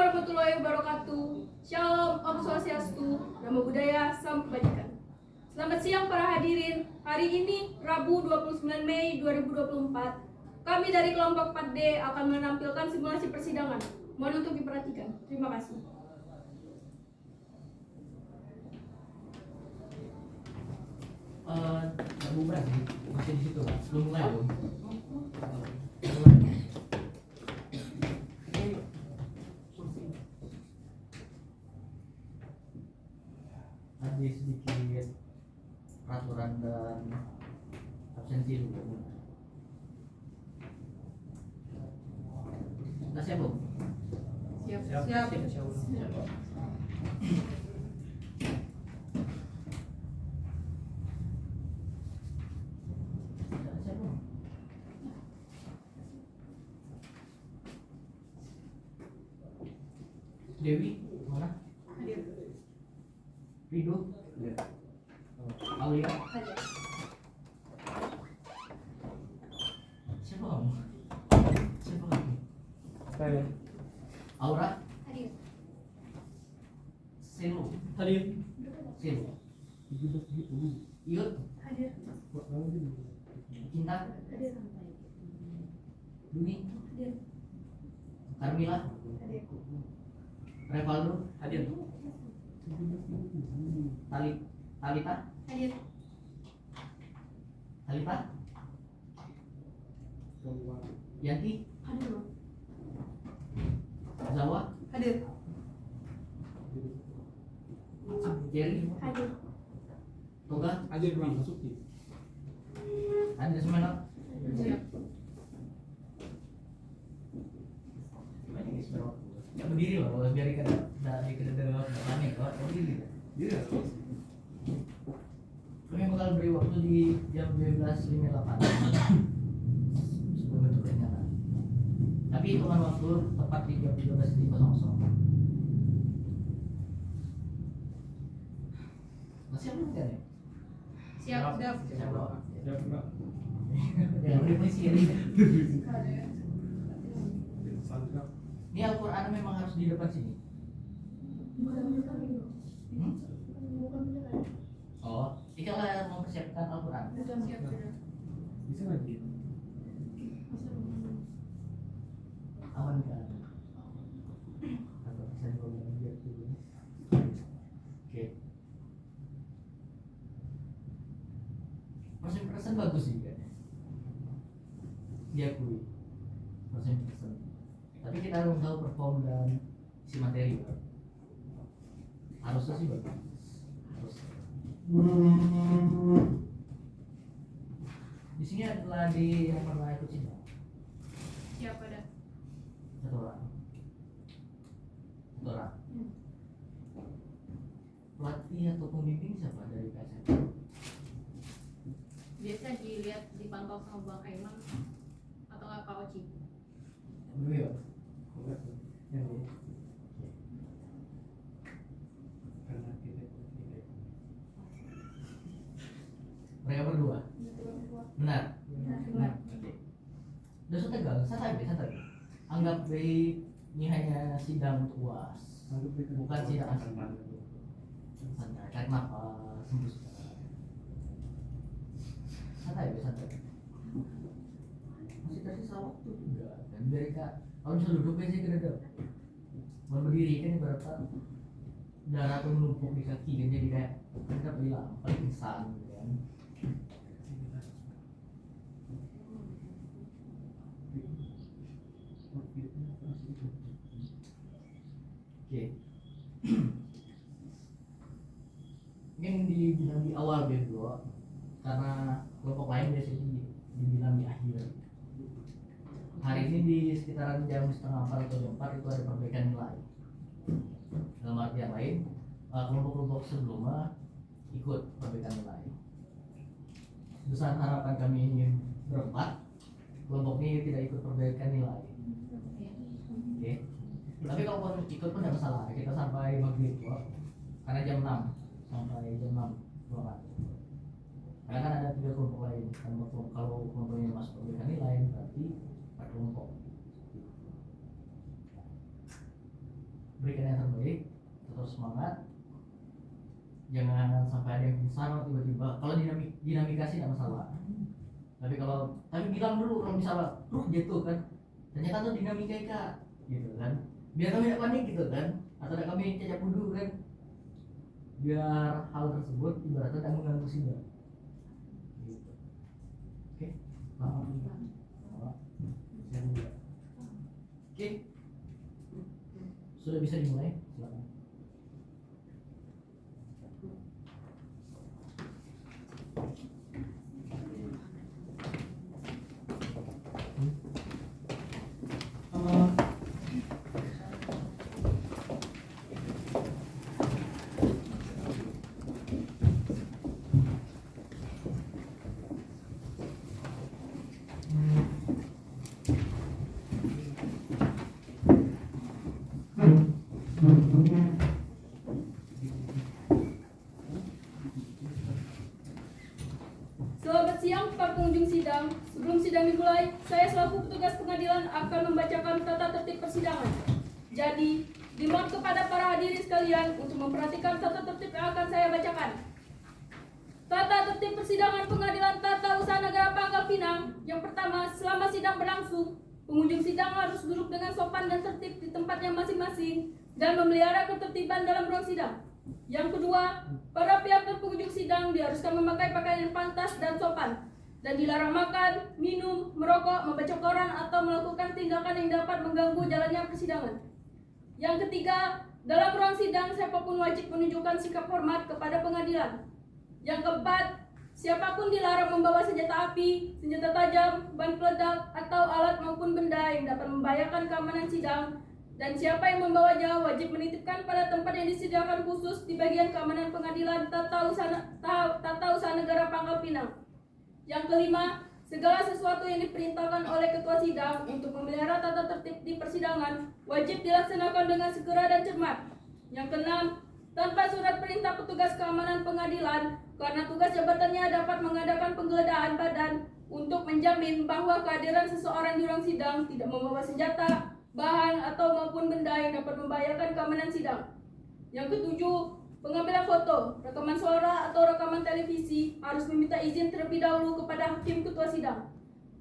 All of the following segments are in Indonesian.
warahmatullahi wabarakatuh. Shalom, Om Swastiastu, Namo Buddhaya, Salam Kebajikan. Selamat siang para hadirin. Hari ini Rabu 29 Mei 2024. Kami dari kelompok 4D akan menampilkan simulasi persidangan. Mohon untuk diperhatikan. Terima kasih. Bubar sih, masih di situ, belum mulai dong. Ada sedikit peraturan dan absensi dulu. Nah, siap belum? Siap. Dewi, mana? Hadir. Rido? Aulia? Hadir. Siapa kamu? Saya. Aura? Hadir. Selu? Hadir. Selu? Iut? Hadir. Cinta? Hadir. Duni? Hadir. Carmila? Hadir. Revaldo? Hadir. Talita? Hadir. Talita? Yanti? Hadir. Zawa? Hadir. Jerry? Hadir. Toga? Hadir Bang Masuki. Ada semua? Siap. Ya berdiri loh, biar ikan dari kedua panik loh, berdiri. Iya. Kami bakal beri waktu di jam 12.58 sebelum bentuk pernyataan. Tapi hitungan waktu tepat di jam 12.00. Masih belum kan ya? Siap. Siap. Siap loh. Siap Mbak. Jangan beri polisi ini. Santap. Ini Al-Quran memang harus di depan sini. Oh, ikalah mempersiapkan Al-Quran. Bisa lagi. Aman kan? Atau bisa dibilang biar dulu. Oke. Persen bagus sih kan? Diakui. Persen. Tapi kita harus tahu perform dan isi materi kan? Harusnya sih bagus. Harus. Di sini adalah di yang pernah ikut sini. Siap ada. Satu orang. Pelatih atau pembimbing siapa dari PSM? Biasa dilihat dipantau sama Bang Aiman atau nggak Pak Oci. Dulu ya. Yang ini. Karena kita Mereka berdua. Benar. Benar. Oke. Udah tegang, santai. Anggap ini hanya sidang untuk UAS, bukan sidang asli. Santai, tarik nafas, hembuskan. Santai. Masih tersisa waktu juga. Dan mereka kalau bisa duduk biasanya kena duduk. Kalau berdiri kan ibaratnya darah tuh menumpuk di kaki kan, jadi kayak kita bilang paling pingsan gitu kan. Oke. Mungkin dibilang di awal biar dulu, karena kelompok lain biasanya dibilang di akhir. Hari ini di sekitaran jam 3:30 atau jam 4 itu ada perbaikan nilai. Dalam artian lain, kelompok-kelompok sebelumnya ikut perbaikan nilai. Besar harapan kami ingin berempat, kelompok ini tidak ikut perbaikan nilai. Oke. Tapi kalau ikut pun tidak masalah, kita sampai maghrib kok. Karena jam 6 sampai jam 6 karena kan ada 3 kelompok lain. Kalau kelompoknya masuk perbaikan nilai berarti 4 kelompok. berikan yang terbaik, tetap semangat, jangan sampai ada yang pingsan tiba-tiba. Kalau dinamika sih tidak masalah, tapi bilang dulu kalau misalnya jatuh kan, ternyata tuh dinamika kak gitu kan, biar kami tidak panik gitu kan, atau tidak kami cacat dulu kan, biar hal tersebut ibaratnya tidak mengganggu sidang gitu. Oke, oke, sudah bisa dimulai, silakan. Selamat siang para pengunjung sidang. Sebelum sidang dimulai, saya selaku petugas pengadilan akan membacakan tata tertib persidangan. Jadi, dimohon kepada para hadirin sekalian untuk memperhatikan tata tertib yang akan saya bacakan. Tata tertib persidangan Pengadilan Tata Usaha Negara Pangkal Pinang. Yang pertama, selama sidang berlangsung, pengunjung sidang harus duduk dengan sopan dan tertib di tempatnya masing-masing dan memelihara ketertiban dalam ruang sidang. Yang kedua, para pihak dan pengunjung sidang diharuskan memakai pakaian yang pantas dan sopan dan dilarang makan, minum, merokok, membaca koran atau melakukan tindakan yang dapat mengganggu jalannya persidangan. Yang ketiga, dalam ruang sidang siapapun wajib menunjukkan sikap hormat kepada pengadilan. Yang keempat, siapapun dilarang membawa senjata api, senjata tajam, ban peledak atau alat maupun benda yang dapat membahayakan keamanan sidang. Dan siapa yang membawanya wajib menitipkan pada tempat yang disediakan khusus di bagian keamanan Pengadilan Tata Usaha Negara Pangkal Pinang. Yang kelima, segala sesuatu yang diperintahkan oleh ketua sidang untuk memelihara tata tertib di persidangan wajib dilaksanakan dengan segera dan cermat. Yang keenam, tanpa surat perintah petugas keamanan pengadilan karena tugas jabatannya dapat mengadakan penggeledahan badan untuk menjamin bahwa kehadiran seseorang di ruang sidang tidak membawa senjata, bahan atau maupun benda yang dapat membahayakan keamanan sidang. Yang ketujuh, pengambilan foto, rekaman suara atau rekaman televisi harus meminta izin terlebih dahulu kepada hakim ketua sidang.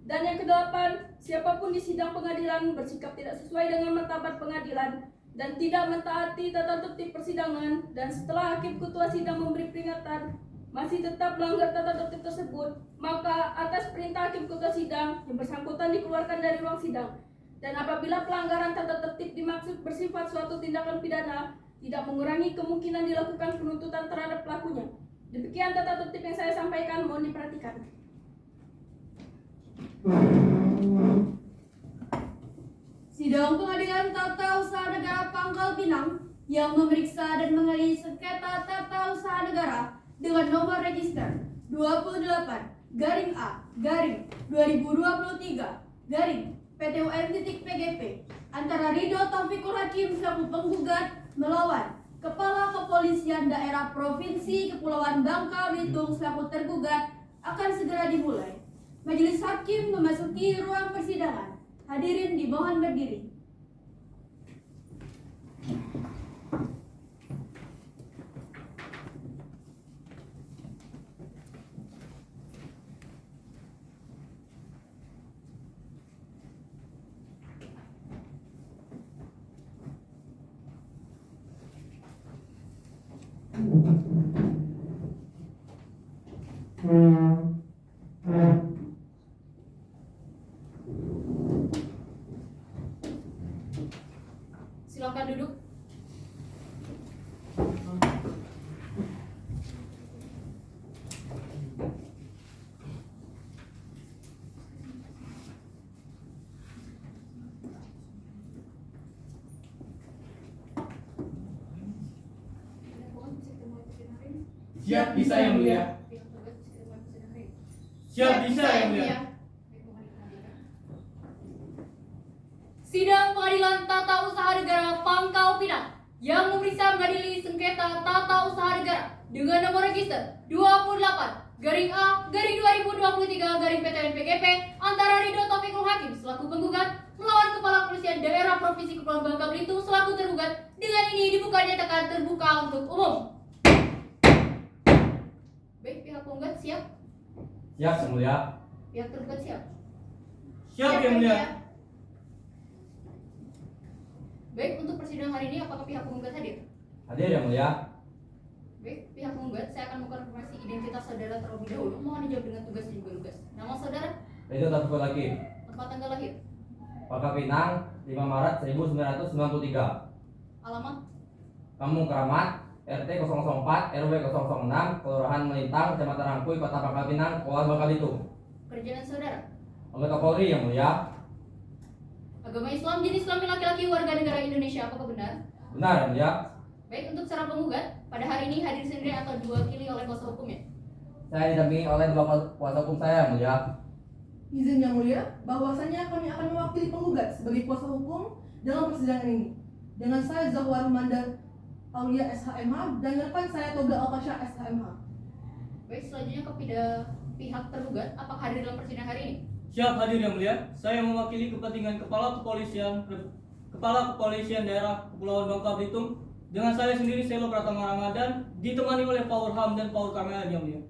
Dan yang kedelapan, siapapun di sidang pengadilan bersikap tidak sesuai dengan martabat pengadilan dan tidak mentaati tata tertib persidangan dan setelah hakim ketua sidang memberi peringatan masih tetap melanggar tata tertib tersebut, maka atas perintah hakim ketua sidang yang bersangkutan dikeluarkan dari ruang sidang. Dan apabila pelanggaran tata tertib dimaksud bersifat suatu tindakan pidana, tidak mengurangi kemungkinan dilakukan penuntutan terhadap pelakunya. Demikian tata tertib yang saya sampaikan, mohon diperhatikan. Sidang Pengadilan Tata Usaha Negara Pangkal Pinang yang memeriksa dan mengadili sengketa tata usaha negara dengan nomor register 28-A-2023 PTUM.PGP antara Ridho Taufikul Hakim selaku penggugat melawan Kepala Kepolisian Daerah Provinsi Kepulauan Bangka Belitung selaku tergugat akan segera dimulai. Majelis Hakim memasuki ruang persidangan. Hadirin dimohon berdiri. Silakan duduk. Siap bisa yang mulia. Siap bisa yang mulia. Sidang Pengadilan Tata Usaha Negara Pangkal Pinang yang memeriksa mengadili sengketa tata usaha negara dengan nomor register 28-A-2023-PTN-PGP antara Ridho Taufikul Hakim selaku penggugat melawan Kepala Kepolisian Daerah Provinsi Kepulauan Bangka Belitung selaku tergugat dengan akan terbuka untuk umum. Baik, pihak penggugat siap? Siap, Yang Mulia. Pihak tergugat siap? Siap, Yang Mulia. Baik, untuk persidangan hari ini apakah pihak penggugat hadir? Hadir, Yang Mulia. Baik, pihak penggugat, saya akan mengkonfirmasi identitas saudara terlebih dahulu. Mohon dijawab dengan tugas dan juga lugas. Nama saudara, Ridho Taufikul Hakim. tempat tanggal lahir, Pangkal Pinang, 5 Maret 1993. alamat, Kampung Keramat, RT 004, RW 006, Kelurahan Melintang, Kecamatan Rangkui, Kota Pangkal Pinang, Kepulauan Bangka Belitung. kerjaan saudara, Anggota Polri, Yang Mulia. agama Islam, jenis kelamin laki-laki, warga negara Indonesia, apakah benar? Benar, Yang Mulia. Baik, untuk secara penggugat, pada hari ini hadir sendiri atau diwakili oleh kuasa hukumnya? Saya didampingi oleh dua kuasa hukum saya, Yang Mulia. Izin Yang Mulia, bahwasanya kami akan mewakili penggugat sebagai kuasa hukum dalam persidangan ini. Dengan saya Zahwa Rumanda Aulia SHMH dan rekan saya Toga Alpasha SHMH. Baik, selanjutnya kepada pihak tergugat, apakah hadir dalam persidangan hari ini? Siap, hadir Yang Mulia. Saya mewakili kepentingan Kepala Kepolisian Daerah Kepulauan Bangka Belitung. Dengan saya sendiri Selo Pratama Ramadan, ditemani oleh Power Ham dan Power Kamera, Yang Mulia.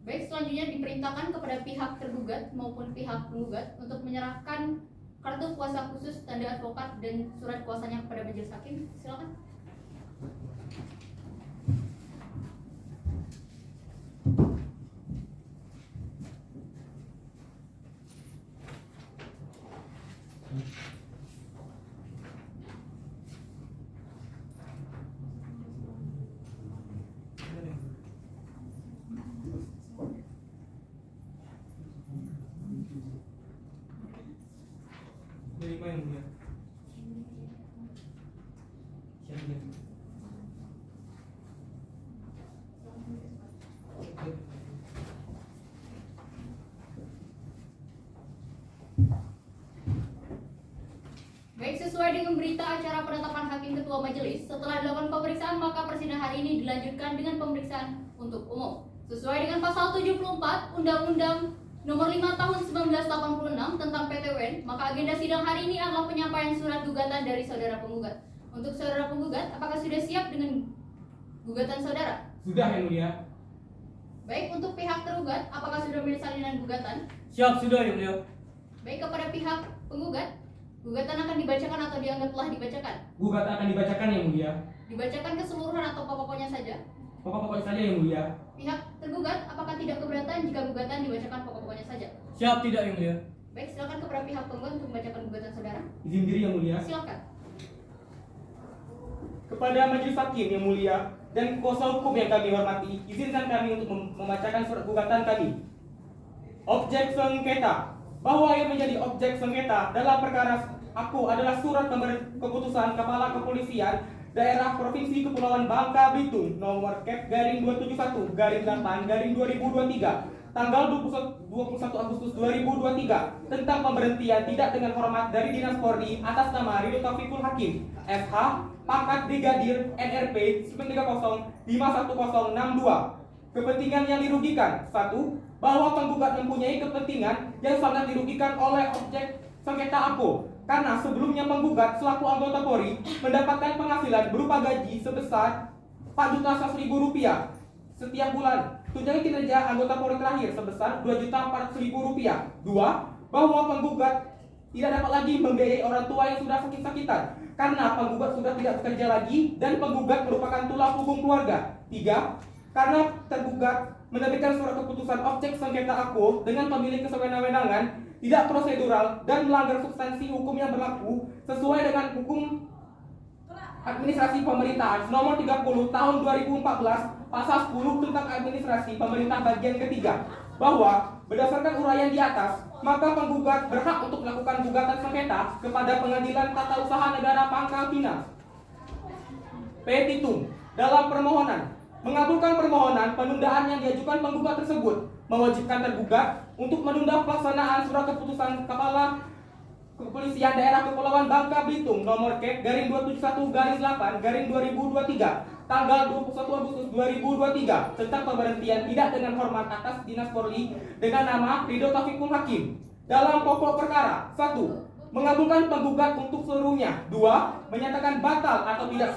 Baik, selanjutnya diperintahkan kepada pihak tergugat maupun pihak penggugat untuk menyerahkan kartu kuasa khusus, tanda advokat, dan surat kuasanya kepada majelis hakim. Silakan. Dari mana Yang Mulia? Siap, Yang Mulia. Baik, sesuai dengan berita acara penetapan hakim ketua majelis, setelah dilakukan pemeriksaan, maka persidangan hari ini dilanjutkan dengan pemeriksaan untuk umum. Sesuai dengan pasal 74 Undang-Undang Nomor 5 Tahun 1986 tentang PTUN, maka agenda sidang hari ini adalah penyampaian surat gugatan dari saudara penggugat. Untuk saudara penggugat, apakah sudah siap dengan gugatan saudara? Sudah, Yang Mulia. Baik, untuk pihak tergugat, apakah sudah memiliki salinan gugatan? Siap, sudah, Yang Mulia. Baik, kepada pihak penggugat, gugatan akan dibacakan atau dianggap telah dibacakan? Gugatan akan dibacakan, Yang Mulia. Dibacakan keseluruhan atau pokok-pokoknya saja? Pokok-pokok saja, Yang Mulia. Pihak tergugat, apakah tidak keberatan jika gugatan dibacakan pokok-pokoknya saja? Siap, tidak, Yang Mulia. Baik, silakan kepada pihak penggugat untuk membacakan gugatan saudara. Izin diri, Yang Mulia. Silakan. Kepada Majelis Hakim yang mulia dan kuasa hukum yang kami hormati, izinkan kami untuk membacakan surat gugatan kami. Objek sengketa, bahwa yang menjadi objek sengketa dalam perkara aku adalah surat keputusan Kepala Kepolisian Daerah Provinsi Kepulauan Bangka Belitung nomor Kep-271-8-2023 tanggal 21 Agustus 2023 tentang pemberhentian tidak dengan hormat dari Dinas Polri atas nama Ridho Taufikul Hakim SH pangkat Brigadir NRP 930-51062. Kepentingan yang dirugikan: 1. Bahwa penggugat mempunyai kepentingan yang sangat dirugikan oleh objek sengketa aku karena sebelumnya penggugat selaku anggota Polri mendapatkan penghasilan berupa gaji sebesar Rp4.100.000 setiap bulan. Tunjangan kinerja anggota Polri terakhir sebesar Rp2.400.000. 2. Bahwa penggugat tidak dapat lagi membiayai orang tua yang sudah sakit-sakitan karena penggugat sudah tidak bekerja lagi dan penggugat merupakan tulang punggung keluarga. 3. Karena tergugat menerbitkan surat keputusan objek sengketa aku dengan pemilik kesewenang-wenangan, tidak prosedural dan melanggar substansi hukum yang berlaku sesuai dengan hukum administrasi pemerintahan nomor 30 tahun 2014 pasal 10 tentang administrasi pemerintah bagian ketiga, bahwa berdasarkan uraian di atas, maka penggugat berhak untuk melakukan gugatan sengketa kepada Pengadilan Tata Usaha Negara Pangkal Pinang. Petitum dalam permohonan mengabulkan permohonan penundaan yang diajukan penggugat tersebut, mewajibkan tergugat untuk menunda pelaksanaan surat keputusan Kepala Kepolisian Daerah Kepulauan Bangka Belitung nomor Kep-271-8-2023 tanggal 21 Agustus 2023 tentang pemberhentian tidak dengan hormat atas Dinas Polri dengan nama Ridho Taufikul Hakim dalam pokok perkara. 1. mengabulkan penggugat untuk seluruhnya. 2. Menyatakan batal atau tidak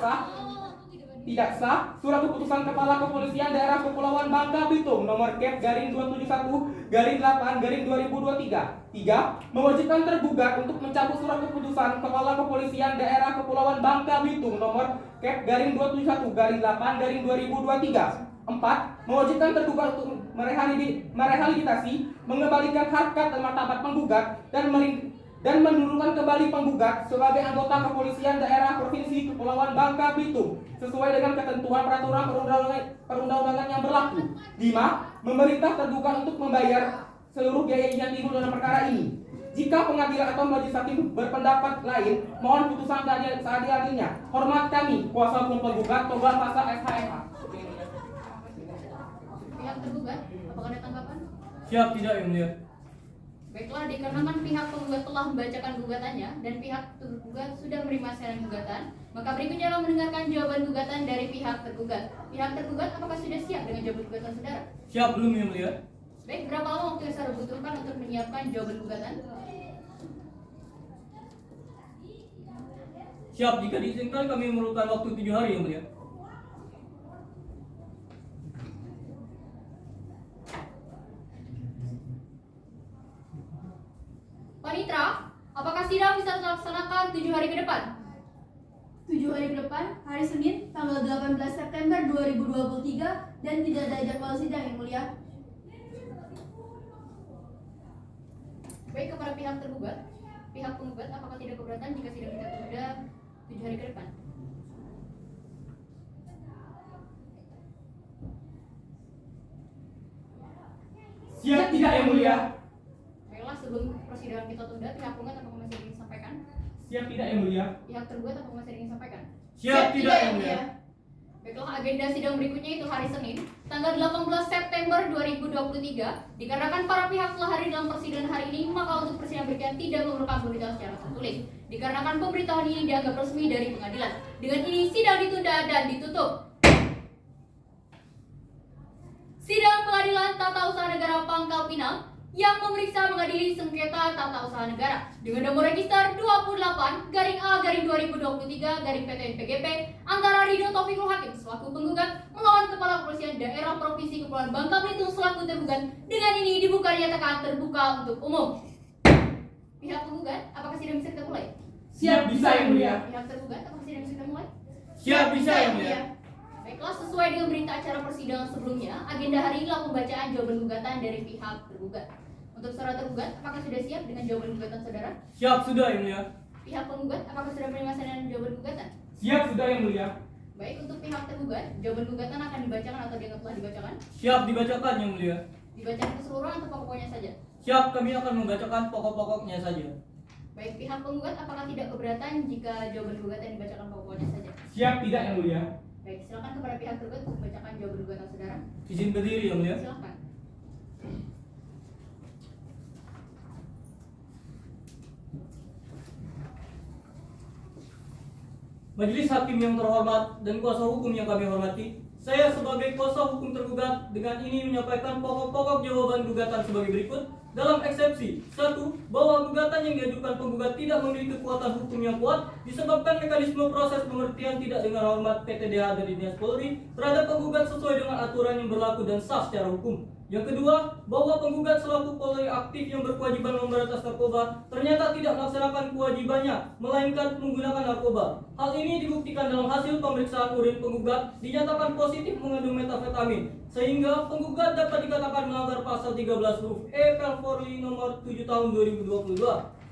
sah surat keputusan Kepala Kepolisian Daerah Kepulauan Bangka Belitung nomor Kep/271/2023. 3. Mewajibkan tergugat untuk mencabut surat keputusan Kepala Kepolisian Daerah Kepulauan Bangka Belitung nomor Kep/271/8/2023. 4. Mewajibkan tergugat untuk merehabilitasi, mengembalikan harkat dan martabat penggugat dan menurunkan kembali penggugat sebagai anggota Kepolisian Daerah Provinsi Kepulauan Bangka Belitung sesuai dengan ketentuan peraturan perundang-undangan yang berlaku. 5. Memerintah tergugat untuk membayar seluruh biaya yang timbul dalam perkara ini. Jika pengadilan atau majelis hakim berpendapat lain, mohon putusan seadil-adilnya. Hormat kami, kuasa hukum penggugat, Toba Pasal SHMH. Pihak tergugat, apakah ada tanggapan? Siap, tidak yang mulia. Baiklah, dikarenakan pihak penggugat telah membacakan gugatannya dan pihak tergugat sudah menerima serang gugatan, maka berikutnya adalah mendengarkan jawaban gugatan dari pihak tergugat. Pihak tergugat, apakah sudah siap dengan jawaban gugatan saudara? Siap belum yang mulia? Baik, berapa lama waktu yang saudara butuhkan untuk menyiapkan jawaban gugatan? Siap, jika diizinkan kami memerlukan waktu 7 hari yang mulia. Panitra, apakah sidang bisa dilaksanakan 7 hari ke depan? 7 hari ke depan, hari Senin, tanggal 18 September 2023 dan tidak ada jadwal sidang yang mulia. Baik, kepada pihak tergugat, pihak penggugat apakah tidak keberatan jika sidang kita tunda 7 hari ke depan? Siap tidak yang mulia? Baiklah, sebelum persidangan kita tunda, pihak penggugat apakah masih ingin sampaikan? Siap tidak yang mulia? Pihak tergugat apakah masih ingin sampaikan? Siap, tidak yang mulia. Baiklah, agenda sidang berikutnya itu hari Senin, tanggal 18 September 2023. Dikarenakan para pihak telah hadir dalam persidangan hari ini, maka untuk persidangan berikutnya tidak memerlukan pemberitahuan secara tertulis. Dikarenakan pemberitahuan ini dianggap resmi dari pengadilan. Dengan ini sidang ditunda dan ditutup. Sidang Pengadilan Tata Usaha Negara Pangkal Pinang yang memeriksa mengadili sengketa tata usaha negara dengan nomor register 28-A-2023-PTN-PGP antara Ridho Taufikul Hakim selaku penggugat melawan Kepala Kepolisian Daerah Provinsi Kepulauan Bangka Belitung selaku tergugat. Dengan ini dibuka dinyatakan terbuka untuk umum. Pihak penggugat, apakah sidang bisa kita mulai? Siap bisa yang mulia? Pihak tergugat, apakah sidang bisa kita mulai? Siap, bisa yang mulia. Baiklah, sesuai dengan berita acara persidangan sebelumnya, agenda hari ini adalah pembacaan jawaban gugatan dari pihak tergugat. Untuk saudara tergugat, apakah sudah siap dengan jawaban gugatan saudara? Siap, sudah yang mulia. Pihak penggugat, apakah sudah menerima dengan jawaban gugatan? Siap sudah yang mulia? Baik, untuk pihak tergugat, jawaban gugatan akan dibacakan atau dianggap telah dibacakan? Siap, dibacakan yang mulia. Dibacakan keseluruhan atau pokok-pokoknya saja? Siap, kami akan membacakan pokok-pokoknya saja. Baik, pihak penggugat apakah tidak keberatan jika jawaban gugatan dibacakan pokok-pokoknya saja? Siap tidak yang mulia? Baik, silakan kepada pihak tergugat untuk membacakan jawaban gugatan saudara. Izin berdiri yang mulia. Silakan. Majelis Hakim yang terhormat dan kuasa hukum yang kami hormati, saya sebagai kuasa hukum tergugat dengan ini menyampaikan pokok-pokok jawaban gugatan sebagai berikut. Dalam eksepsi 1. Bahwa gugatan yang diajukan penggugat tidak memiliki kekuatan hukum yang kuat disebabkan mekanisme proses pengertian tidak dengan hormat PTDH dari Dinas Polri terhadap penggugat sesuai dengan aturan yang berlaku dan sah secara hukum. Yang kedua, bahwa penggugat selaku Polri aktif yang berkewajiban memberantas narkoba ternyata tidak melaksanakan kewajibannya, melainkan menggunakan narkoba. Hal ini dibuktikan dalam hasil pemeriksaan urin penggugat dinyatakan positif mengandung metafetamin, sehingga penggugat dapat dikatakan melanggar pasal 13 huruf E Polri nomor 7 tahun 2022.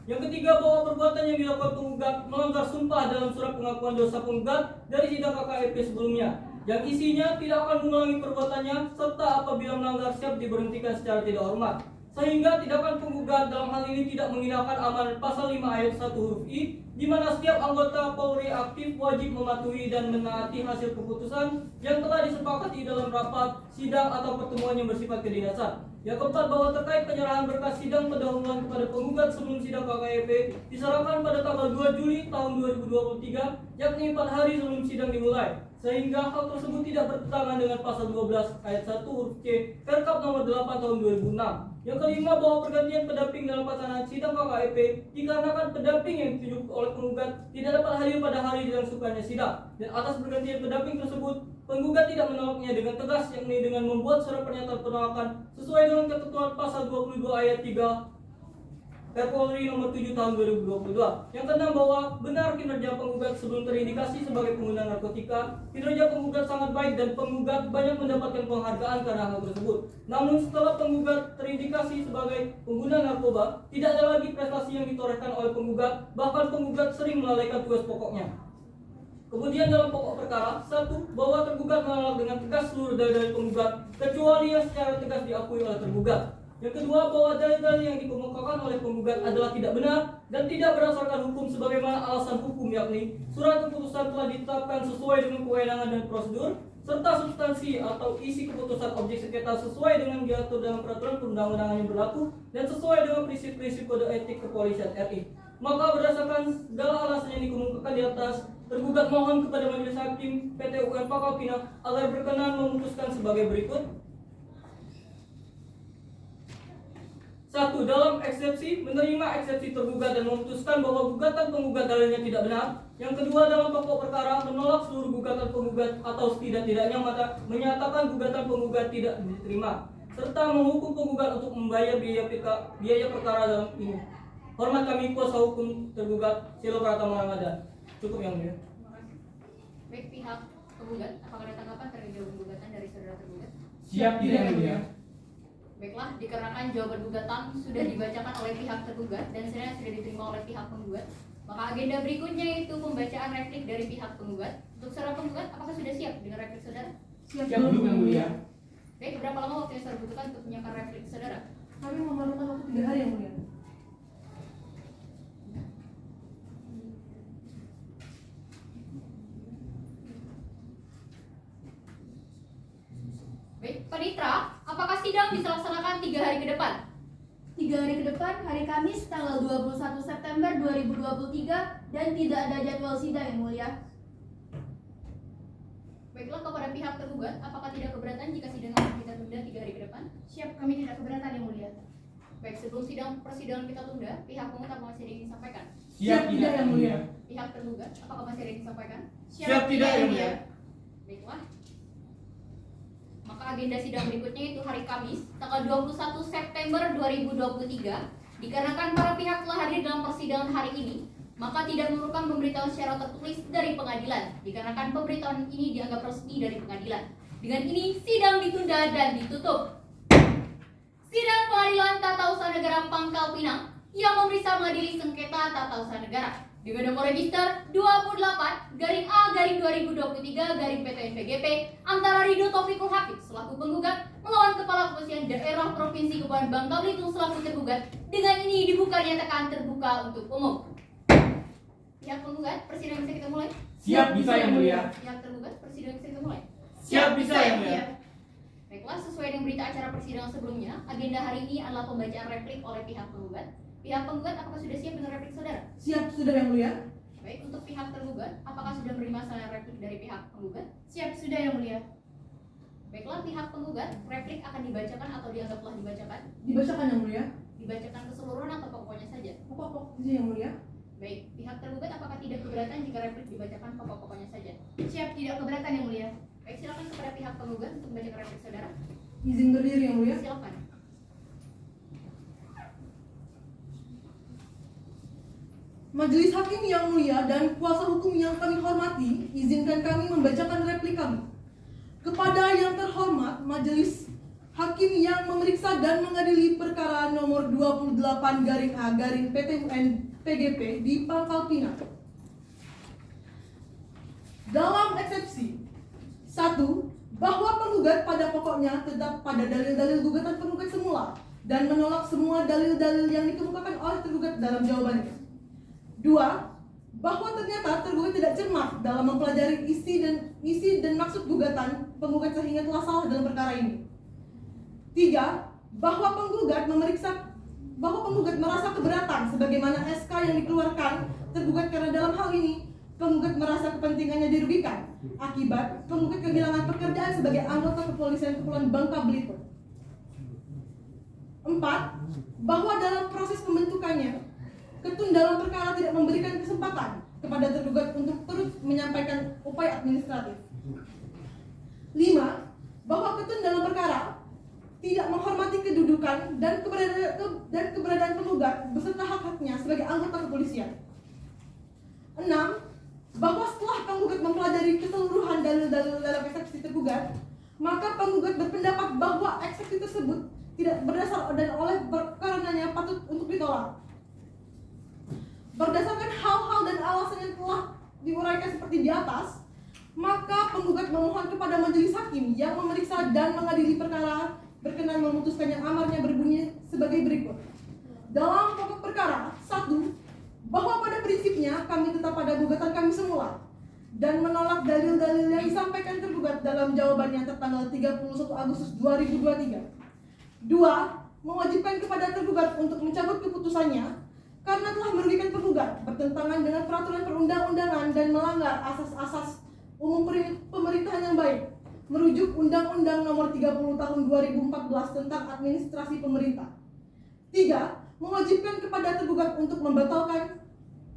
Yang ketiga, bahwa perbuatan yang dilakukan penggugat melanggar sumpah dalam surat pengakuan dosa penggugat dari sidang KKRP sebelumnya, yang isinya tidak akan mengulangi perbuatannya serta apabila melanggar siap diberhentikan secara tidak hormat. Sehingga tindakan penggugat dalam hal ini tidak menghindarkan amanat pasal 5 ayat 1 huruf I, di mana setiap anggota Polri aktif wajib mematuhi dan menaati hasil keputusan yang telah disepakati dalam rapat, sidang atau pertemuan yang bersifat kedinasan. Yang keempat, bahwa terkait penyerahan berkas sidang pendahuluan kepada penggugat sebelum sidang KKRP diserahkan pada tanggal 2 Juli tahun 2023, yakni 4 hari sebelum sidang dimulai. Sehingga hal tersebut tidak bertentangan dengan pasal 12 ayat 1 huruf C Perkap nomor 8 tahun 2006. Yang kelima, bahwa pergantian pendamping dalam pelaksanaan sidang KKEP dikarenakan pendamping yang ditunjuk oleh penggugat tidak dapat hadir pada hari dilangsungkannya sidang. Dan atas pergantian pendamping tersebut, penggugat tidak menolaknya dengan tegas, yakni dengan membuat surat pernyataan penolakan sesuai dengan ketentuan pasal 22 ayat 3 Polri nomor 7 tahun 2022. Yang keenam, bahwa benar kinerja penggugat sebelum terindikasi sebagai pengguna narkotika. Kinerja penggugat sangat baik dan penggugat banyak mendapatkan penghargaan karena hal tersebut. Namun setelah penggugat terindikasi sebagai pengguna narkoba, tidak ada lagi prestasi yang ditorehkan oleh penggugat, bahkan penggugat sering melalaikan tugas pokoknya. Kemudian dalam pokok perkara, satu, bahwa tergugat menolak dengan tegas seluruh dalil-dalil penggugat kecuali yang secara tegas diakui oleh tergugat. Yang kedua, bahwa dalil-dalil yang dikemukakan oleh penggugat adalah tidak benar dan tidak berdasarkan hukum sebagaimana alasan hukum, yakni surat keputusan telah ditetapkan sesuai dengan kewenangan dan prosedur, serta substansi atau isi keputusan objek sengketa sesuai dengan diatur dalam peraturan perundang-undangan yang berlaku dan sesuai dengan prinsip-prinsip kode etik kepolisian RI. Maka berdasarkan segala alasan yang dikemukakan di atas, tergugat mohon kepada Majelis Hakim PT UN Pangkal Pinang agar berkenan memutuskan sebagai berikut. 1. Dalam eksepsi, menerima eksepsi tergugat dan memutuskan bahwa gugatan penggugat dalilnya tidak benar. Yang kedua, dalam pokok perkara, menolak seluruh gugatan penggugat atau setidak-tidaknya menyatakan gugatan penggugat tidak diterima, serta menghukum penggugat untuk membayar biaya perkara dalam ini. Hormat kami kuasa hukum tergugat, Silo Pratama Ramadan. Cukup yang mulia. Baik, pihak penggugat, apakah ada tanggapan terkait jawaban gugatan dari saudara tergugat? Siap tidak yang mulia. Baiklah, dikarenakan jawaban gugatan sudah dibacakan oleh pihak tergugat dan sudah diterima oleh pihak penggugat, maka agenda berikutnya yaitu pembacaan replik dari pihak penggugat. Untuk saudara penggugat, apakah sudah siap dengan replik saudara? Siap belum yang mulia. Baik, berapa lama waktu yang saudara butuhkan untuk menyiapkan replik saudara? Kami memerlukan waktu 3 hari yang mulia. Baik, Panitra, apakah sidang bisa dilaksanakan 3 hari ke depan? 3 hari ke depan, hari Kamis tanggal 21 September 2023 dan tidak ada jadwal sidang yang mulia. Baiklah, kepada pihak tergugat, apakah tidak keberatan jika sidang akan kita tunda 3 hari ke depan? Siap, kami tidak keberatan yang mulia. Baik, sebelum persidangan kita tunda, pihak penggugat apakah masih ada yang disampaikan? Siap tidak yang mulia. Pihak tergugat, apakah masih ada yang disampaikan? Siap tidak yang mulia. Baiklah. Maka agenda sidang berikutnya itu hari Kamis, tanggal 21 September 2023. Dikarenakan para pihak telah hadir dalam persidangan hari ini, maka tidak memerlukan pemberitahuan secara tertulis dari pengadilan. Dikarenakan pemberitahuan ini dianggap resmi dari pengadilan. Dengan ini, sidang ditunda dan ditutup. Sidang Pengadilan Tata Usaha Negara Pangkal Pinang yang memeriksa mengadili sengketa tata usaha negara dengan nomor register 28-A-2023-PTN-PGP antara Ridho Taufikul Hakim selaku penggugat melawan Kepala Kepolisian Daerah Provinsi Kepulauan Bangka Belitung selaku tergugat. Dengan ini dibuka nyatakan terbuka untuk umum. Pihak penggugat, persidangan bisa kita mulai? Siap bisa yang mulia. Pihak tergugat, persidangan bisa kita mulai? Siap bisa yang mulia. Baiklah, sesuai dengan berita acara persidangan sebelumnya, agenda hari ini adalah pembacaan replik oleh pihak penggugat. Pihak penggugat, apakah sudah siap dengan replik saudara? Siap, sudah yang mulia. Baik, untuk pihak tergugat, apakah sudah menerima saran replik dari pihak penggugat? Siap, sudah yang mulia. Baiklah, pihak penggugat, replik akan dibacakan atau dianggap telah dibacakan? Dibacakan yang mulia. Dibacakan keseluruhan atau pokoknya saja? Pokok saja yang mulia. Baik, pihak tergugat apakah tidak keberatan jika replik dibacakan pokok-pokoknya saja? Siap, tidak keberatan yang mulia. Baik, silakan kepada pihak penggugat untuk membacakan replik saudara. Izin berdiri yang mulia. Silakan. Majelis Hakim yang mulia dan kuasa hukum yang kami hormati, izinkan kami membacakan replik kami. Kepada yang terhormat Majelis Hakim yang memeriksa dan mengadili perkara nomor 28-A-PT-UN-PGP di Pangkal Pinang. Dalam eksepsi 1. Bahwa penggugat pada pokoknya tetap pada dalil-dalil gugatan penggugat semula dan menolak semua dalil-dalil yang dikemukakan oleh tergugat dalam jawabannya. 2. Bahwa ternyata tergugat tidak cermat dalam mempelajari isi dan maksud gugatan penggugat sehingga telah salah dalam perkara ini. 3. Bahwa penggugat merasa keberatan sebagaimana SK yang dikeluarkan tergugat karena dalam hal ini penggugat merasa kepentingannya dirugikan akibat penggugat kehilangan pekerjaan sebagai anggota kepolisian Kepulauan Bangka Belitung. 4. 4. Bahwa dalam proses pembentukannya, ketun dalam perkara tidak memberikan kesempatan kepada tergugat untuk terus menyampaikan upaya administratif. 5. Bahwa ketun dalam perkara tidak menghormati kedudukan dan keberadaan penggugat beserta hak-haknya sebagai anggota kepolisian. 6. Bahwa setelah penggugat mempelajari keseluruhan dalil-dalil dalam eksepsi tergugat, maka penggugat berpendapat bahwa eksepsi tersebut tidak berdasar dan oleh karenanya patut untuk ditolak. Berdasarkan hal-hal dan alasan yang telah diuraikan seperti di atas, maka penggugat memohon kepada majelis hakim yang memeriksa dan mengadili perkara berkenan memutuskan yang amarnya berbunyi sebagai berikut. Dalam pokok perkara, 1. Bahwa pada prinsipnya kami tetap pada gugatan kami semula dan menolak dalil-dalil yang disampaikan tergugat dalam jawabannya tertanggal 31 Agustus 2023. 2. Mewajibkan kepada tergugat untuk mencabut keputusannya karena telah merugikan penggugat, bertentangan dengan peraturan perundang-undangan dan melanggar asas-asas umum pemerintahan yang baik, merujuk Undang-Undang Nomor 30 Tahun 2014 tentang Administrasi Pemerintah. 3. Mewajibkan kepada tergugat untuk membatalkan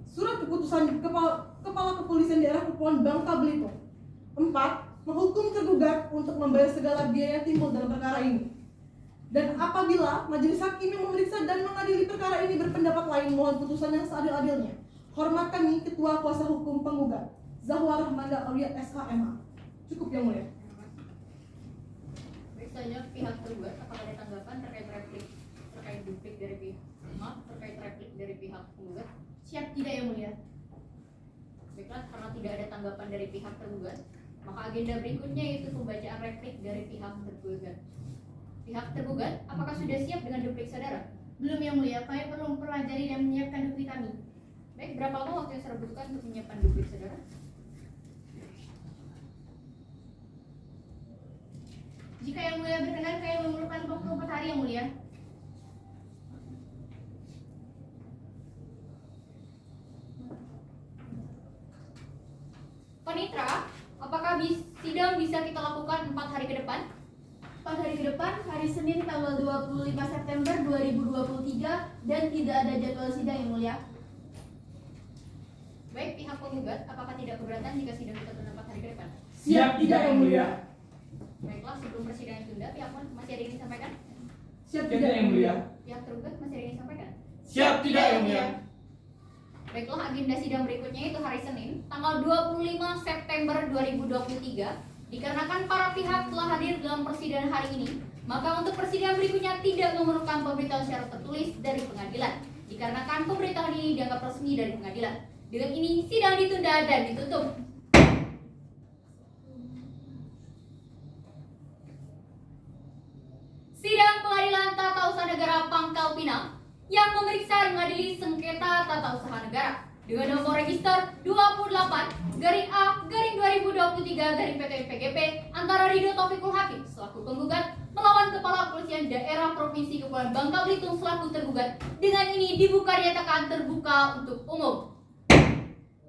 surat keputusan Kepala Kepolisian Daerah Kepulauan Bangka Belitung. 4. Menghukum tergugat untuk membayar segala biaya yang timbul dalam perkara ini. Dan apabila majelis hakim yang memeriksa dan mengadili perkara ini berpendapat lain, mohon putusan yang seadil-adilnya. Hormat kami, Ketua Kuasa Hukum Penggugat, Zahwa Rahmanda Aulia SHMH. Cukup yang mulia. Baik, selanjutnya pihak tergugat, apakah ada tanggapan terkait duplik dari pihak penggugat? Siap tidak yang mulia? Baiklah, karena tidak ada tanggapan dari pihak tergugat, maka agenda berikutnya yaitu pembacaan replik dari pihak tergugat. Pihak tergugat, apakah sudah siap dengan duplik saudara? Belum yang mulia, kami perlu mempelajari dan menyiapkan duplik kami. Baik, berapa lama waktu yang saudara butuhkan untuk menyiapkan duplik saudara? Jika yang mulia berkenan, kami memerlukan 24 hari yang mulia. Panitra, apakah sidang bisa kita lakukan 4 hari ke depan? 4 hari ke depan, hari Senin tanggal 25 September 2023 dan tidak ada jadwal sidang yang mulia. Baik, pihak penggugat, apakah tidak keberatan jika sidang kita tunda 4 hari ke depan? Siap tidak yang mulia. Baiklah, sebelum persidangan ditunda, pihak masih ada yang disampaikan? Siap Tidak yang mulia. Pihak tergugat masih ada yang disampaikan? Siap tidak yang mulia. Baiklah, agenda sidang berikutnya itu hari Senin, tanggal 25 September 2023. Dikarenakan para pihak telah hadir dalam persidangan hari ini, maka untuk persidangan berikutnya tidak memerlukan pemberitahuan secara tertulis dari pengadilan. Dikarenakan pemberitahuan ini dianggap resmi dari pengadilan. Dengan ini, sidang ditunda dan ditutup. Sidang Pengadilan Tata Usaha Negara Pangkal Pinang yang memeriksa dan mengadili sengketa tata usaha negara dengan nomor register 28-A-2023-PTU-PGP antara Ridho Taufikul Hakim selaku penggugat melawan Kepala Kepolisian Daerah Provinsi Kepulauan Bangka Belitung selaku tergugat. Dengan ini dibuka dinyatakan terbuka untuk umum.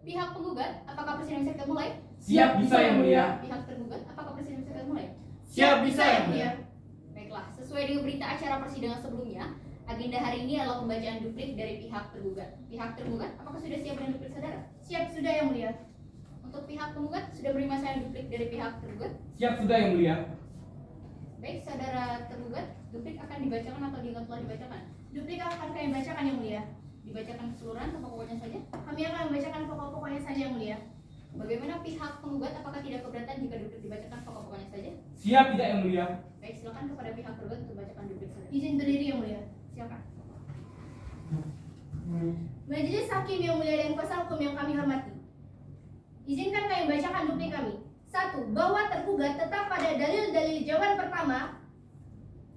Pihak penggugat, apakah persidangan bisa kita mulai? Siap bisa yang mulia. Pihak tergugat, apakah persidangan bisa kita mulai? Siap bisa yang mulia. Baiklah, sesuai dengan berita acara persidangan sebelumnya, agenda hari ini adalah pembacaan duplik dari pihak tergugat. Pihak tergugat, apakah sudah siap dengan duplik saudara? Siap sudah yang mulia. Untuk pihak penggugat, sudah menerima saya duplik dari pihak tergugat? Siap sudah yang mulia. Baik, saudara tergugat, duplik akan dibacakan atau dianggap telah dibacakan? Duplik akan kami bacakan yang mulia. Dibacakan keseluruhan atau pokoknya saja? Kami akan membacakan pokok-pokoknya saja yang mulia. Bagaimana pihak penggugat, apakah tidak keberatan jika duplik dibacakan pokok-pokoknya saja? Siap tidak yang mulia. Baik, silakan kepada pihak tergugat untuk bacakan duplik saja. Izin berdiri yang mulia. Silakan. Majelis Hakim yang mulia dan kuasa hukum yang kami hormati, izinkan kami bacakan duplik kami. 1. Bahwa tergugat tetap pada dalil-dalil jawaban pertama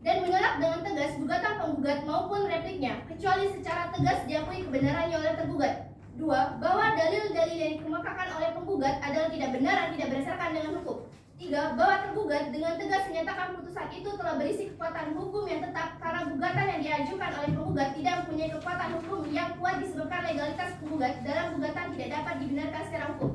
dan menolak dengan tegas gugatan penggugat maupun repliknya, kecuali secara tegas diakui kebenarannya oleh tergugat. 2. Bahwa dalil-dalil yang dikemukakan oleh penggugat adalah tidak benar dan tidak berdasarkan dengan hukum. 3. Bahwa tergugat dengan tegas menyatakan putusan itu telah berisi kekuatan hukum yang tetap karena gugatan yang diajukan oleh penggugat tidak mempunyai kekuatan hukum yang kuat disebabkan legalitas penggugat dalam gugatan tidak dapat dibenarkan secara hukum.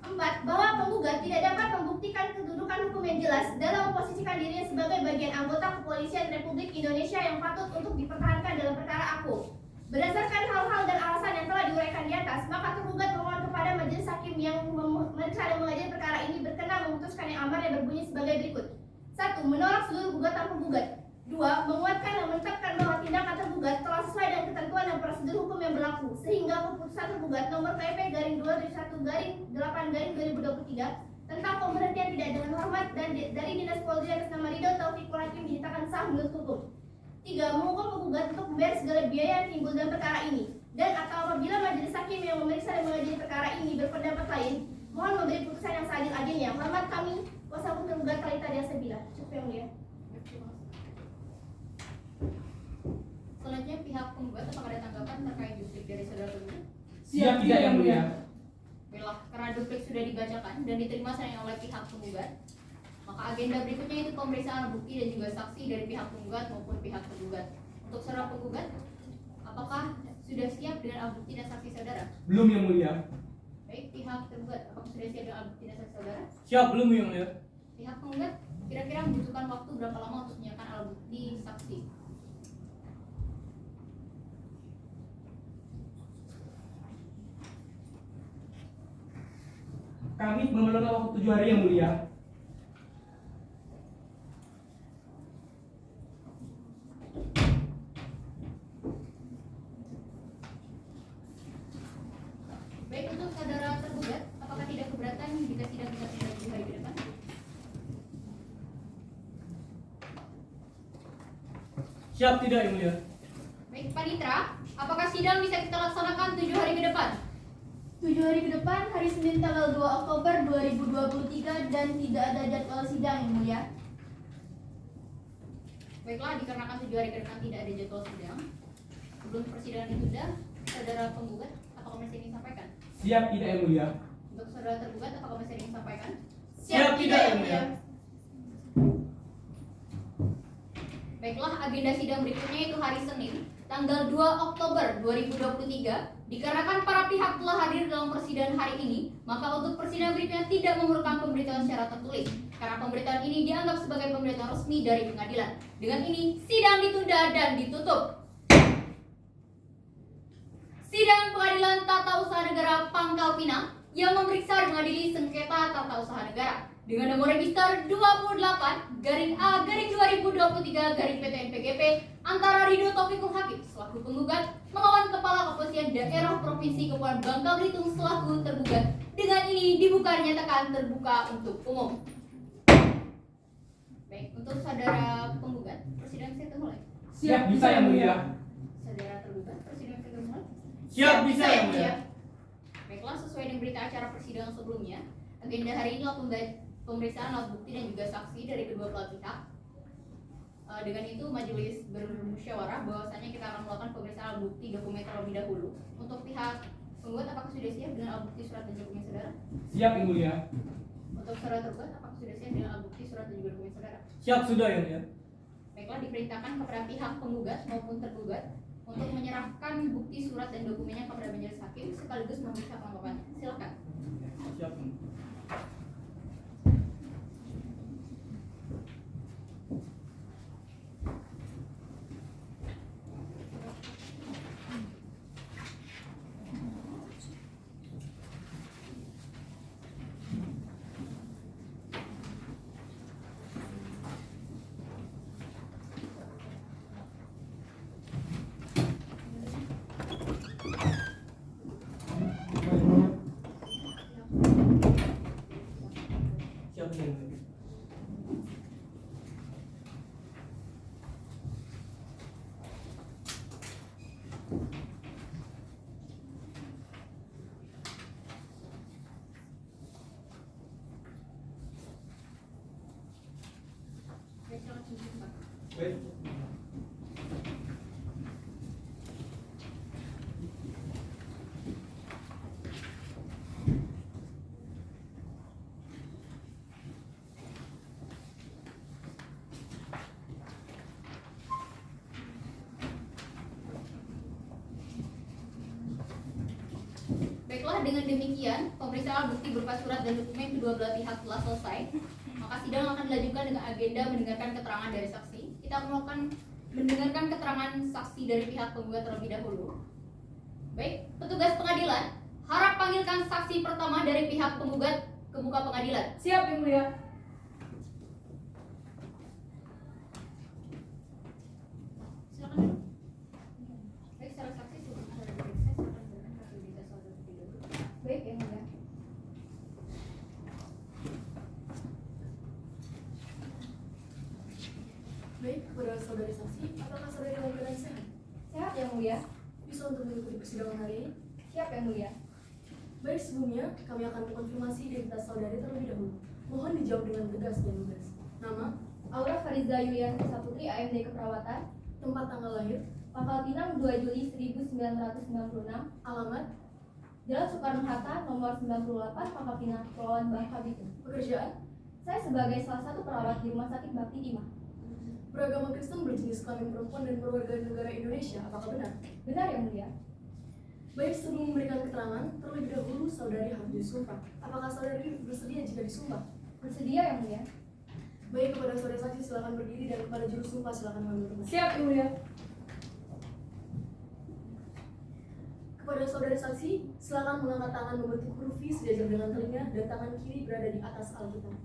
4. Bahwa penggugat tidak dapat membuktikan kedudukan menerapkan hukum yang jelas dalam memposisikan dirinya sebagai bagian anggota kepolisian Republik Indonesia yang patut untuk dipertahankan dalam perkara aku. Berdasarkan hal-hal dan alasan yang telah diuraikan di atas, maka tergugat memohon kepada majelis hakim yang memeriksa dan mengadili perkara ini berkenan memutuskan yang amar yang berbunyi sebagai berikut. 1. Menolak seluruh gugatan penggugat. 2. Menguatkan dan menetapkan bahwa tindakan tergugat telah sesuai dengan ketentuan dan prosedur hukum yang berlaku, sehingga keputusan tergugat nomor PP-271-8-2023 tentang pemberhentian tidak dengan hormat dan dari Dinas Polri atas nama Ridho Taufikul Hakim dinyatakan sah menurut hukum. 3. Menghukum penggugat untuk membayar segala biaya yang timbul dalam perkara ini, dan atau apabila majelis hakim yang memeriksa dan mengadili perkara ini berpendapat lain, mohon memberi putusan yang seadil-adilnya. Hormat kami, kuasa hukum tergugat Talita Dia Sebila. Cukup yang mulia. Selanjutnya pihak penggugat apakah ada tanggapan terkait duplik dari saudara tergugat? Siap tidak yang mulia. Baiklah, karena duplik sudah dibacakan dan diterima sayang oleh pihak penggugat, maka agenda berikutnya itu pemeriksaan bukti dan juga saksi dari pihak penggugat maupun pihak tergugat. Untuk saudara penggugat, apakah sudah siap dengan alat bukti dan saksi saudara? Belum yang mulia. Baik, pihak tergugat, apakah sudah siap dengan alat bukti dan saksi saudara? Siap belum yang mulia? Pihak penggugat kira-kira membutuhkan waktu berapa lama untuk menyiapkan alat bukti saksi? Kami memerlukan waktu 7 hari yang mulia. Baik, untuk saudara tergugat, apakah tidak keberatan jika sidang bisa tunda 7 hari ke depan? Siap tidak yang mulia? Baik, Panitra, apakah sidang bisa kita laksanakan 7 hari ke depan? 7 hari ke depan, hari Senin tanggal 2 Oktober 2023 dan tidak ada jadwal sidang yang mulia. Baiklah, dikarenakan 7 hari ke depan tidak ada jadwal sidang, sebelum persidangan ditunda, saudara penggugat, apakah masih ingin sampaikan? Siap tidak yang mulia. Untuk saudara tergugat, apakah masih ingin sampaikan? Siap tidak yang mulia? Baiklah, agenda sidang berikutnya itu hari Senin, tanggal 2 Oktober 2023. Dikarenakan para pihak telah hadir dalam persidangan hari ini, maka untuk persidangan berikutnya tidak memerlukan pemberitahuan secara tertulis, karena pemberitahuan ini dianggap sebagai pemberitahuan resmi dari pengadilan. Dengan ini, sidang ditunda dan ditutup. Sidang Pengadilan Tata Usaha Negara Pangkal Pinang yang memeriksa dan mengadili sengketa tata usaha negara dengan nomor register 28-A-2023-PTN-PGP antara Ridho Taufikul Hakim selaku penggugat melawan Kepala Kepolisian Daerah Provinsi Kepulauan Bangka Belitung selaku tergugat. Dengan ini dibuka dinyatakan terbuka untuk umum. Baik, untuk saudara penggugat, persidangan bisa dimulai. Siap bisa yang mulia. Saudara tergugat, persidangan bisa dimulai. Siap bisa yang mulia? Baiklah, sesuai dengan berita acara persidangan sebelumnya, agenda hari ini adalah pemeriksaan alat bukti dan juga saksi dari kedua belah pihak. Dengan itu majelis bermusyawarah bahwasanya kita akan melakukan pemeriksaan alat bukti dokumen terlebih dahulu. Untuk pihak penggugat, apakah sudah siap dengan alat bukti surat dan dokumen saudara? Siap yang mulia. Untuk saudara tergugat, apakah sudah siap dengan alat bukti surat dan juga dokumen saudara? Siap sudah yang mulia? Baiklah, diperintahkan kepada pihak penggugat maupun tergugat untuk menyerahkan bukti surat dan dokumennya kepada majelis hakim sekaligus memeriksa kelengkapannya. Silakan. Siap. Siap yang mulia? Baik, silakan tunjukkan, Pak. Baik. Baiklah, dengan demikian pemeriksaan bukti berupa surat dan dokumen kedua belah pihak telah selesai. Maka sidang akan dilanjutkan dengan agenda mendengarkan keterangan dari saksi. Kita akan mendengarkan keterangan saksi dari pihak penggugat terlebih dahulu. Baik, petugas pengadilan, harap panggilkan saksi pertama dari pihak penggugat ke muka pengadilan. Siap, Yang Mulia. Silakan duduk. Baik, secara saksi sebelum Anda diperiksa, silakan berikan kartu identitas saudara terlebih dahulu. Baik, Yang Mulia. Baik, kepada saudari saksi, apakah saudari dalam keadaan sehat? Sehat, Yang Mulia. Bisa untuk mengikuti persidangan hari ini? Siap, Yang Mulia. Baik, sebelumnya kami akan mengkonfirmasi identitas saudari terlebih dahulu. Mohon dijawab dengan tegas dan lugas. Nama, Aura Fariza Yulianti Saputri, AMD Keperawatan. tempat tanggal lahir, Pangkal Pinang 2 Juli 1996. alamat, Jalan Soekarno-Hatta nomor 98, Pangkal Pinang, Kepulauan Bangka Belitung. pekerjaan, Saya sebagai salah satu perawat di Rumah Sakit Bakti Timah. beragama Kristen, berjenis kelamin perempuan dan berwarga negara Indonesia. Apakah benar? Benar, Yang Mulia. Baik, sebelum memberikan keterangan, terlebih dahulu saudari harus disumpah. Apakah saudari bersedia jika disumpah? Bersedia, Yang Mulia. Baik, kepada saudari saksi silakan berdiri dan kepada juru sumpah silakan mengambil tempat. Siap, Yang Mulia. Kepada saudari saksi, silakan mengangkat tangan membentuk huruf V sejajar dengan telinga dan tangan kiri berada di atas Alkitab.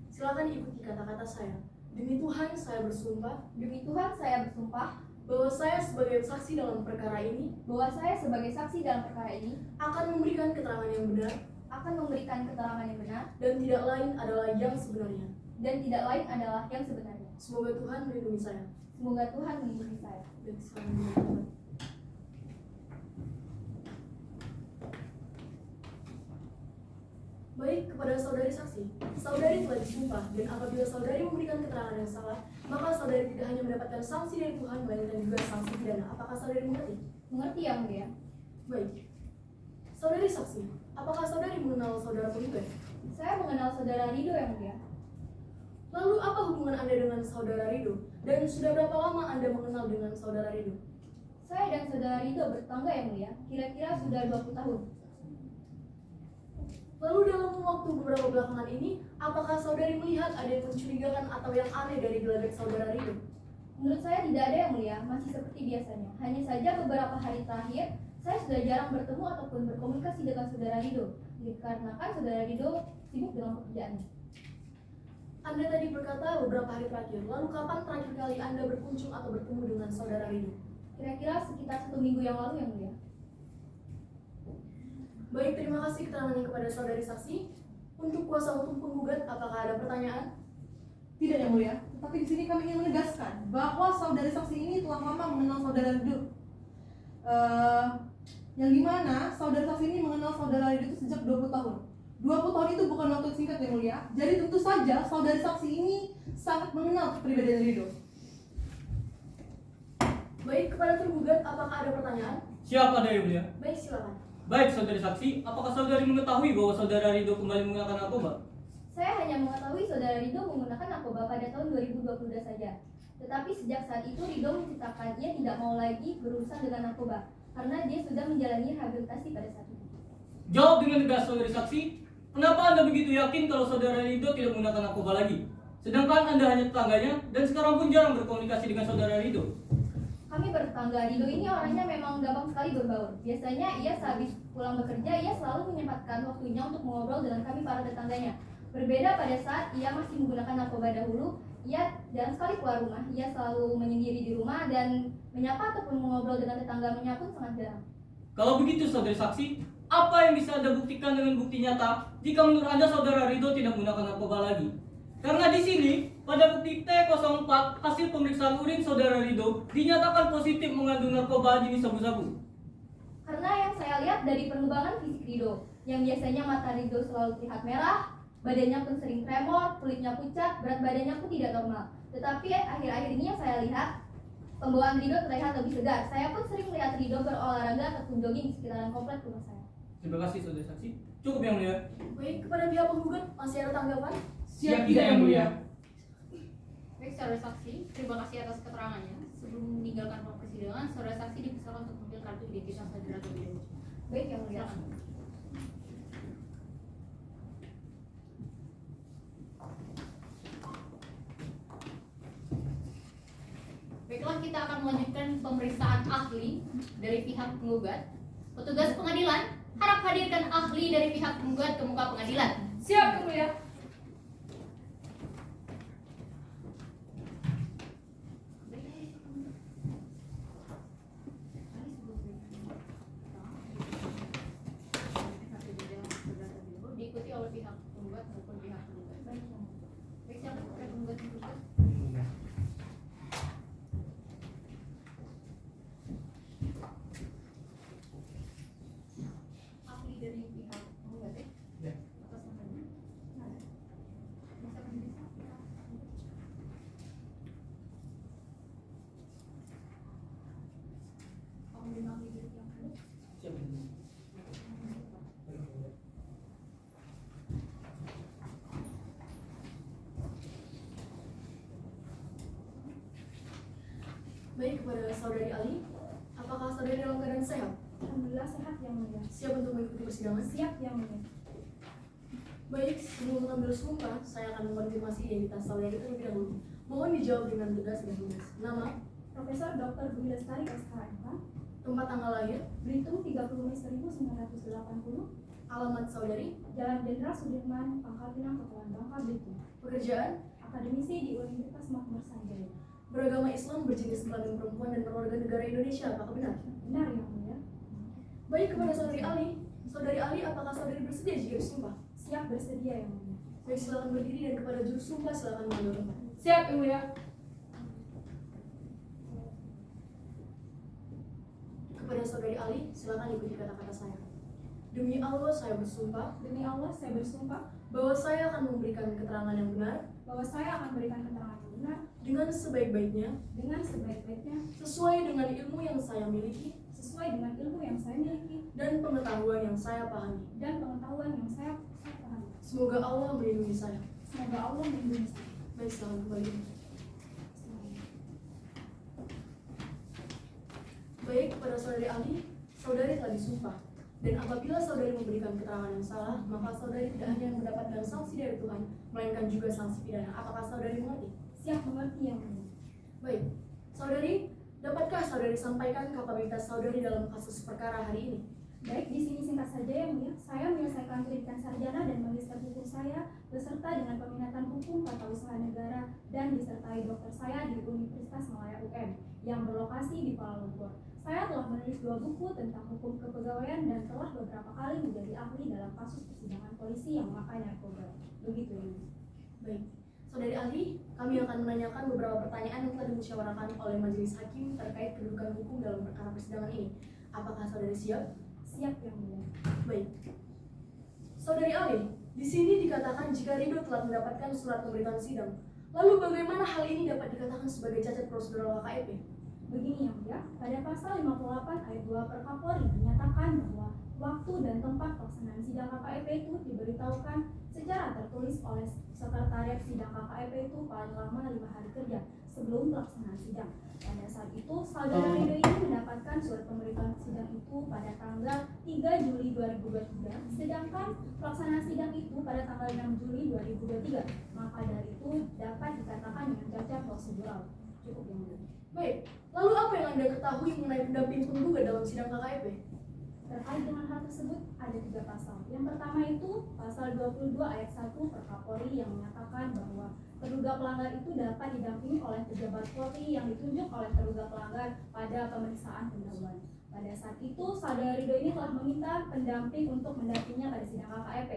Silakan ikuti kata-kata saya. Demi Tuhan, saya bersumpah Demi Tuhan, saya bersumpah bahwa saya sebagai saksi dalam perkara ini bahwa saya sebagai saksi dalam perkara ini akan memberikan keterangan yang benar akan memberikan keterangan yang benar dan tidak lain adalah yang sebenarnya. dan tidak lain adalah yang sebenarnya. Semoga Tuhan melindungi saya. Semoga Tuhan melindungi saya. Dan silakan mengambil tempat. Baik, kepada saudari saksi, saudari telah disumpah dan apabila saudari memberikan keterangan yang salah, maka saudari tidak hanya mendapatkan sanksi dari Tuhan, melainkan juga sanksi pidana. Apakah saudari mengerti? Mengerti, Yang Mulia? Baik. Saudari saksi, apakah saudari mengenal saudara penggugat? Saya mengenal saudara Rido, Yang Mulia. Lalu apa hubungan Anda dengan saudara Rido? Dan sudah berapa lama Anda mengenal dengan saudara Rido? Saya dan saudara Rido bertetangga, Yang Mulia. Kira-kira sudah 20 tahun. Lalu dalam waktu beberapa belakangan ini, apakah saudari melihat ada yang mencurigakan atau yang aneh dari gelagat saudara Rido? Menurut saya tidak ada, Yang Mulia, masih seperti biasanya. Hanya saja beberapa hari terakhir, saya sudah jarang bertemu ataupun berkomunikasi dengan saudara Rido, dikarenakan saudara Rido sibuk dengan pekerjaannya. Anda tadi berkata beberapa hari terakhir, lalu kapan terakhir kali Anda berkunjung atau bertemu dengan saudara Rido? Kira-kira sekitar 1 minggu yang lalu, Yang Mulia. Baik, terima kasih keterangannya kepada saudari saksi. Untuk kuasa hukum penggugat, apakah ada pertanyaan? Tidak, Yang Mulia. Tetapi di sini kami ingin menegaskan bahwa saudari saksi ini telah lama mengenal saudara Rido. Yang dimana saudari saksi ini mengenal saudara Rido itu sejak 20 tahun. 20 tahun itu bukan waktu singkat, Yang Mulia. Jadi tentu saja saudari saksi ini sangat mengenal kepribadian Rido. Baik, kepada tergugat, apakah ada pertanyaan? Siapa ada, Yang Mulia? Baik, silakan. Baik, saudari saksi, apakah saudari mengetahui bahwa saudara Rido kembali menggunakan narkoba? Saya hanya mengetahui saudara Rido menggunakan narkoba pada tahun 2022 saja. Tetapi sejak saat itu Rido menceritakan ia tidak mau lagi berurusan dengan narkoba karena dia sudah menjalani rehabilitasi pada saat itu. Jawab dengan tegas, saudari saksi. Kenapa Anda begitu yakin kalau saudara Rido tidak menggunakan narkoba lagi? Sedangkan Anda hanya tetangganya dan sekarang pun jarang berkomunikasi dengan saudara Rido. Kami bertetangga. Rido ini orangnya memang gampang sekali berbaur. Biasanya ia sehabis pulang bekerja, ia selalu menyempatkan waktunya untuk mengobrol dengan kami para tetangganya. Berbeda pada saat ia masih menggunakan narkoba dahulu, ia jarang sekali keluar rumah. Ia selalu menyendiri di rumah dan menyapa ataupun mengobrol dengan tetangganya pun sangat jarang. Kalau begitu, saudari saksi, apa yang bisa Anda buktikan dengan bukti nyata jika menurut Anda saudara Rido tidak menggunakan narkoba lagi? Karena di sini, pada bukti T04, hasil pemeriksaan urin saudara Rido dinyatakan positif mengandung narkoba jenis sabu-sabu. Karena yang saya lihat dari pengembangan fisik Rido, yang biasanya mata Rido selalu terlihat merah, badannya pun sering tremor, kulitnya pucat, berat badannya pun tidak normal. Tetapi akhir-akhir ini yang saya lihat, pembawaan Rido terlihat lebih segar. Saya pun sering melihat Rido berolahraga ataupun jogging di sekitaran komplek rumah saya. Terima kasih, saudari saksi. Cukup, Yang Mulia. Baik, kepada pihak penggugat, masih ada tanggapan? Siap tidak, Yang Mulia. Baik, saudara saksi, terima kasih atas keterangannya. Sebelum meninggalkan ruang persidangan, saudara saksi dipersilakan untuk mengambil kartu identitas saudara terlebih dahulu. Baik, Yang Mulia. kita akan melanjutkan pemeriksaan ahli dari pihak penggugat. Petugas pengadilan harap hadirkan ahli dari pihak penggugat ke muka pengadilan. Siap, Yang Mulia. Diikuti oleh pihak penggugat maupun pihak penggugat. Baik, siapa pihak penggugat? Ahli dari pihak penggugat ya? Ya. Atas namanya? Ada. Bisa berdiri? Panglima ahli dari pihak penggugat. Baik, kepada saudari Ali, apakah saudari dalam keadaan sehat? Alhamdulillah sehat Yang Mulia. Siap untuk mengikuti persidangan? Siap Yang Mulia. Baik, sebelum mengambil sumpah, saya akan mengkonfirmasi identitas saudari terlebih dahulu. Mohon dijawab dengan tegas dan lugas. Nama, Profesor Dr. Dwi Lestari SKMK, tempat tanggal lahir, Belitung 30 Mei 1980, alamat saudari, Jalan Jenderal Sudirman, Pangkal Pinang, Kepulauan Bangka, Belitung. pekerjaan, Akademisi di Universitas Makmur Sanjaya. beragama Islam, berjenis kelamin perempuan dan berwarga negara Indonesia. Apakah benar? Benar Yang Mulia. Baik, kepada saudari Ali, apakah saudari bersedia jika disumpah? Siap bersedia Yang Mulia. Baik, silakan berdiri dan kepada juru sumpah silakan mengambil tempat. Siap, Yang Mulia. Kepada saudari Ali, silakan ikuti kata-kata saya. Demi Allah, saya bersumpah Demi Allah saya bersumpah bahwa saya akan memberikan keterangan yang benar bahwa saya akan memberikan keterangan yang benar dengan sebaik-baiknya dengan sebaik-baiknya sesuai dengan ilmu yang saya miliki sesuai dengan ilmu yang saya miliki dan pengetahuan yang saya pahami. dan pengetahuan yang saya pahami. Semoga Allah melindungi saya. Semoga Allah melindungi saya. Baik, selamat kembali. Baik, kepada saudari Ali, saudari telah disumpah. Dan apabila saudari memberikan keterangan yang salah, maka saudari tidak hanya mendapatkan sanksi dari Tuhan, melainkan juga sanksi pidana. Apakah saudari mengerti? Siap mengerti Yang Mulia. Baik, saudari, dapatkah saudari sampaikan kapabilitas saudari dalam kasus perkara hari ini? Baik, di sini singkat saja Yang Mulia. Saya menyelesaikan pendidikan sarjana dan magister hukum saya beserta dengan peminatan hukum tata usaha negara dan disertai dokter saya di Universitas Malaya UM yang berlokasi di Kuala Lumpur. Saya telah menulis 2 buku tentang hukum kepegawaian dan telah beberapa kali menjadi ahli dalam kasus persidangan polisi yang memakai narkoba. Begitu Yang Mulia. Baik, saudari Ali, kami akan menanyakan beberapa pertanyaan yang telah dimusyawarahkan oleh majelis hakim terkait kedudukan hukum dalam perkara persidangan ini. Apakah saudari siap? Siap Yang Mulia. Baik. Saudari Ali, di sini dikatakan jika Ridho telah mendapatkan surat pemberitahuan sidang. Lalu bagaimana hal ini dapat dikatakan sebagai cacat prosedural KKEP? Begini Yang Mulia, pada pasal 58 ayat 2 Perkapolri menyatakan bahwa waktu dan tempat pelaksanaan sidang KKEP itu diberitahukan secara tertulis oleh sekretariat sidang KKEP itu paling lama 5 hari kerja sebelum pelaksanaan sidang. Pada saat itu, saudara Ridho ini mendapatkan surat pemberitahuan sidang itu pada tanggal 3 Juli 2023, sedangkan pelaksanaan sidang itu pada tanggal 6 Juli 2023. Maka dari itu dapat dikatakan dengan cacat prosedural. Cukup Yang Mulia. Baik, lalu apa yang Anda ketahui mengenai pendamping penggugat dalam sidang KKEP? Terkait dengan hal tersebut ada 3 pasal. Yang pertama itu pasal 22 ayat 1 Perkapolri yang menyatakan bahwa terduga pelanggar itu dapat didampingi oleh pejabat Polri yang ditunjuk oleh terduga pelanggar pada pemeriksaan pendahuluan. Pada saat itu saudara Ridho ini telah meminta pendamping untuk mendampinginya pada sidang KKEP.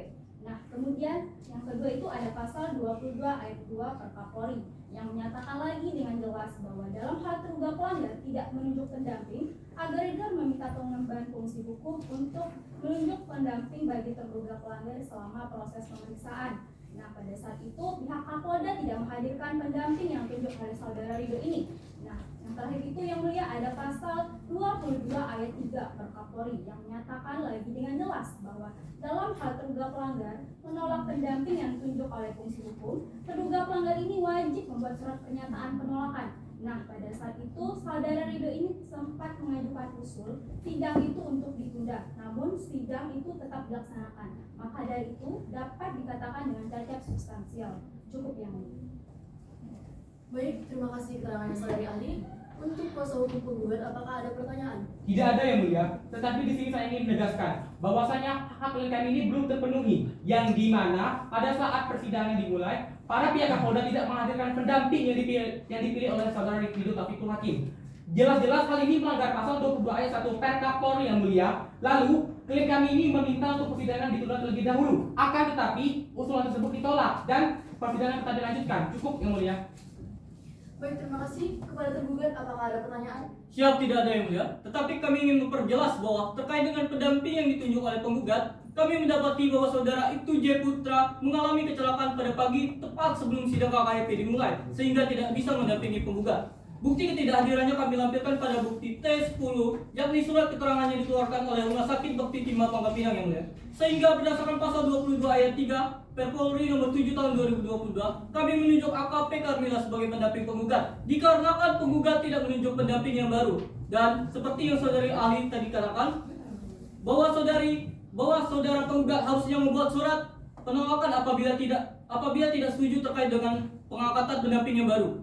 Nah, kemudian yang kedua itu ada pasal 22 ayat 2 Perkapolri yang menyatakan lagi dengan jelas bahwa dalam hal terduga pelanggar tidak menunjuk pendamping, agar Ridho meminta pengemban fungsi hukum untuk menunjuk pendamping bagi terduga pelanggar selama proses pemeriksaan. Nah, pada saat itu pihak Kapolda tidak menghadirkan pendamping yang ditunjuk oleh saudara Ridho ini. Nah, yang terakhir itu Yang Mulia ada pasal 22 ayat 3 Perkapolri yang menyatakan lagi dengan jelas bahwa dalam hal terduga pelanggar menolak pendamping yang ditunjuk oleh fungsi hukum, terduga pelanggar ini wajib membuat surat pernyataan penolakan. Nah, pada saat itu saudara Ridho ini sempat mengajukan usul sidang itu untuk ditunda, namun sidang itu tetap dilaksanakan. Maka dari itu dapat dikatakan dengan cacat substansial. Cukup Yang Mulia. Baik, terima kasih keterangannya saudari Ali. Untuk kuasa hukum penggugat, apakah ada pertanyaan? Tidak ada yang mulia, tetapi di sini saya ingin menegaskan bahwasanya hak klien kami ini belum terpenuhi, yang dimana pada saat persidangan dimulai, para pihak Kapolda tidak menghadirkan pendamping yang dipilih oleh saudara Ridho Taufikul Hakim. Jelas-jelas hal ini melanggar pasal 22 ayat 1 Perkap Polri yang mulia. Lalu klien kami ini meminta untuk persidangan ditunda terlebih dahulu. Akan tetapi usulan tersebut ditolak dan persidangan tetap dilanjutkan. Cukup yang mulia. Baik, terima kasih. Kepada tergugat, apakah ada pertanyaan? Siap, tidak ada yang mulia. Tetapi kami ingin memperjelas bahwa terkait dengan pendamping yang ditunjuk oleh penggugat, kami mendapati bahwa saudara Ibtu J. Putra mengalami kecelakaan pada pagi tepat sebelum sidang KKP dimulai, sehingga tidak bisa mendampingi penggugat. Bukti ketidakhadirannya kami lampirkan pada bukti T10, yakni surat keterangan yang dikeluarkan oleh Rumah Sakit Bakti Timah Pangkal Pinang yang mulia. Sehingga berdasarkan pasal 22 ayat 3 Perpolri nomor 7 tahun 2022, kami menunjuk AKP Karmila sebagai pendamping penggugat dikarenakan penggugat tidak menunjuk pendamping yang baru. Dan seperti yang saudari ahli tadi katakan, bahwa saudara penggugat harusnya membuat surat penolakan apabila tidak setuju terkait dengan pengangkatan pendamping yang baru.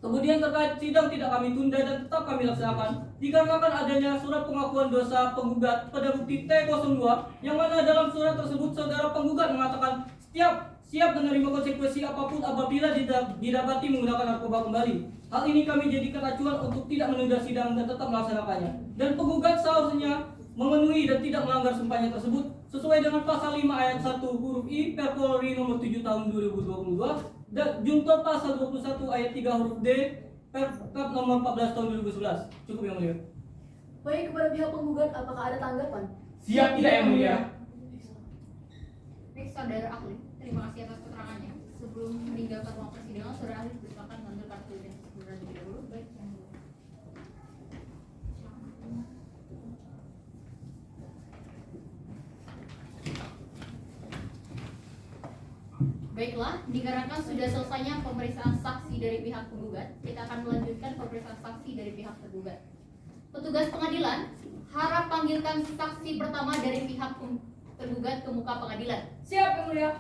Kemudian terkait sidang tidak kami tunda dan tetap kami laksanakan dikarenakan adanya surat pengakuan dosa penggugat pada bukti T02 yang mana dalam surat tersebut saudara penggugat mengatakan siap menerima konsekuensi apapun apabila didapati menggunakan narkoba kembali. Hal ini kami jadikan acuan untuk tidak menunda sidang dan tetap melaksanakannya. Dan penggugat seharusnya memenuhi dan tidak melanggar sumpahnya tersebut sesuai dengan pasal 5 ayat 1 huruf I Perpolri nomor 7 tahun 2022 dan junto pasal 21 ayat 3 huruf D Perkap nomor 14 tahun 2011. Cukup yang mulia. Baik, kepada pihak penggugat, apakah ada tanggapan? Siap tidak yang mulia. Baik, saudara ahli, terima kasih atas keterangannya. Sebelum meninggalkan ruang persidangan, saudara ahli silakan mengambil kartu identitas terlebih dahulu. Baik, yang mulia. Baiklah, dikarenakan sudah selesainya pemeriksaan saksi dari pihak penggugat, kita akan melanjutkan pemeriksaan saksi dari pihak tergugat. Petugas pengadilan, harap panggilkan saksi pertama dari pihak tergugat ke muka pengadilan. Siap yang mulia.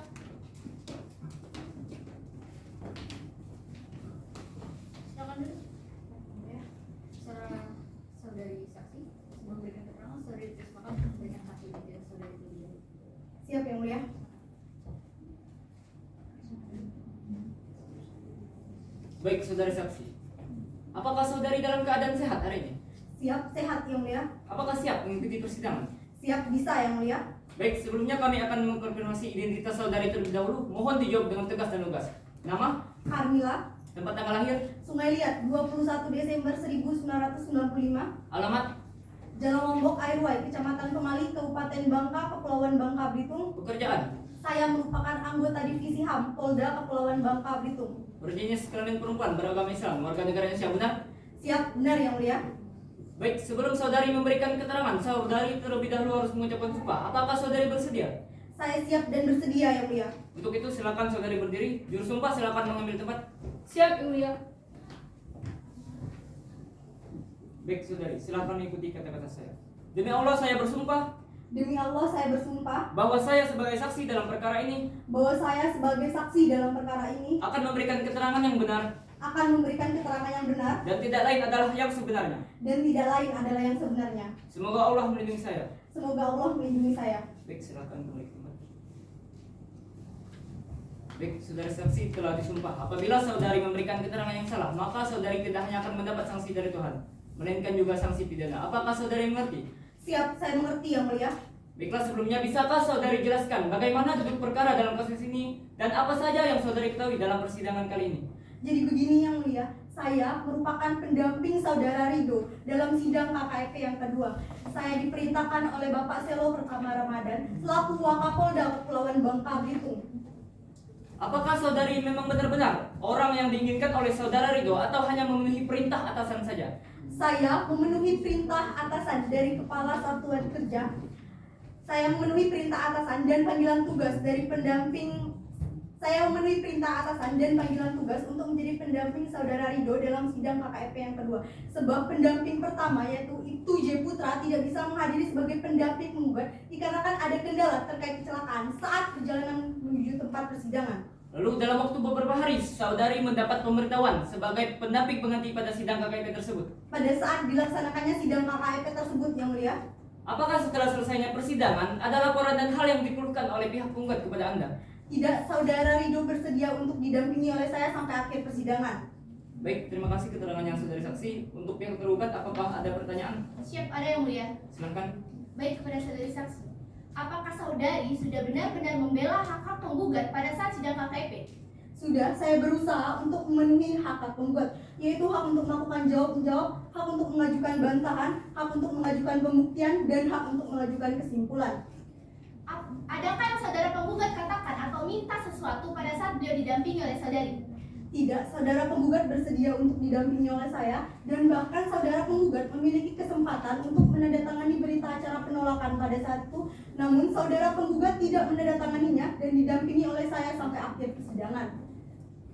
Silakan dulu. Ya, saudari saksi, sebelum memberikan keterangan, saudari silakan memberikan saksi dan saudari tergugat. Siap yang mulia. Baik, saudari saksi. Apakah saudari dalam keadaan sehat hari ini? Siap, sehat yang mulia. Apakah siap mengikuti persidangan? Siap, bisa yang mulia. Baik, sebelumnya kami akan mengkonfirmasi identitas saudari terlebih dahulu. Mohon dijawab dengan tegas dan lugas. Nama? Karmila, Tempat tanggal lahir? Sungai Liat, 21 Desember 1995. Alamat? Jalan Lombok Airway, Kecamatan Kemali, Kabupaten Bangka, Kepulauan Bangka Belitung. Pekerjaan? Saya merupakan anggota divisi HAM Polda Kepulauan Bangka Belitung. Berjenis kelamin perempuan, beragama Islam, warga negara Indonesia, benar? Siap, benar yang mulia. Baik, sebelum saudari memberikan keterangan, saudari terlebih dahulu harus mengucapkan sumpah. Apakah saudari bersedia? Saya siap dan bersedia yang mulia. Untuk itu silakan saudari berdiri. Juru sumpah silakan mengambil tempat. Siap yang mulia. Baik, saudari, silakan mengikuti kata-kata saya. Demi Allah saya bersumpah Demi Allah saya bersumpah bahwa saya sebagai saksi dalam perkara ini bahwa saya sebagai saksi dalam perkara ini akan memberikan keterangan yang benar akan memberikan keterangan yang benar dan tidak lain adalah yang sebenarnya. dan tidak lain adalah yang sebenarnya. Semoga Allah melindungi saya. Semoga Allah melindungi saya. Baik, silakan kembali ke tempat. Baik, saudara saksi telah disumpah. Apabila saudari memberikan keterangan yang salah, maka saudari tidak hanya akan mendapat sanksi dari Tuhan, melainkan juga sanksi pidana. Apakah saudari mengerti? Siap, saya mengerti yang mulia. Baiklah, sebelumnya bisakah saudari jelaskan bagaimana duduk perkara dalam kasus ini dan apa saja yang saudari ketahui dalam persidangan kali ini? Jadi begini yang mulia, saya merupakan pendamping saudara Ridho dalam sidang KKP yang kedua. Saya diperintahkan oleh Bapak Selo Pertama Ramadan selaku Wakapolda Kepulauan Bangka Belitung. Apakah saudari memang benar-benar orang yang diinginkan oleh saudara Ridho atau hanya memenuhi perintah atasan saja? Saya memenuhi perintah atasan dari Kepala Satuan Kerja. Saya memenuhi perintah atasan dan panggilan tugas dari pendamping. Saya memenuhi perintah atasan dan panggilan tugas untuk menjadi pendamping saudara Ridho dalam sidang KKP yang kedua. Sebab pendamping pertama yaitu Ibtu J. Putra tidak bisa menghadiri sebagai pendamping penggugat dikarenakan ada kendala terkait kecelakaan saat perjalanan menuju tempat persidangan. Lalu dalam waktu beberapa hari, saudari mendapat pemberitahuan sebagai pendamping pengganti pada sidang KKIP tersebut. Pada saat dilaksanakannya sidang KKIP tersebut, Yang Mulia. Apakah setelah selesainya persidangan, ada laporan dan hal yang dikeluhkan oleh pihak penggugat kepada Anda? Tidak, Saudara Rido bersedia untuk didampingi oleh saya sampai akhir persidangan. Baik, terima kasih keterangan yang saudari saksi. Untuk pihak tergugat, apakah ada pertanyaan? Siap, ada Yang Mulia. Silakan. Baik, kepada saudari saksi. Apakah saudari sudah benar-benar membela hak-hak penggugat pada saat sidang KKIP? Sudah, saya berusaha untuk memenuhi hak-hak penggugat, yaitu hak untuk melakukan jawab-menjawab, hak untuk mengajukan bantahan, hak untuk mengajukan pembuktian, dan hak untuk mengajukan kesimpulan. Adakah yang saudara penggugat katakan atau minta sesuatu pada saat beliau didampingi oleh saudari? Tidak, saudara penggugat bersedia untuk didampingi oleh saya, dan bahkan saudara penggugat memiliki kesempatan untuk menandatangani berita acara penolakan pada saat itu, namun saudara penggugat tidak menandatanganinya dan didampingi oleh saya sampai akhir persidangan.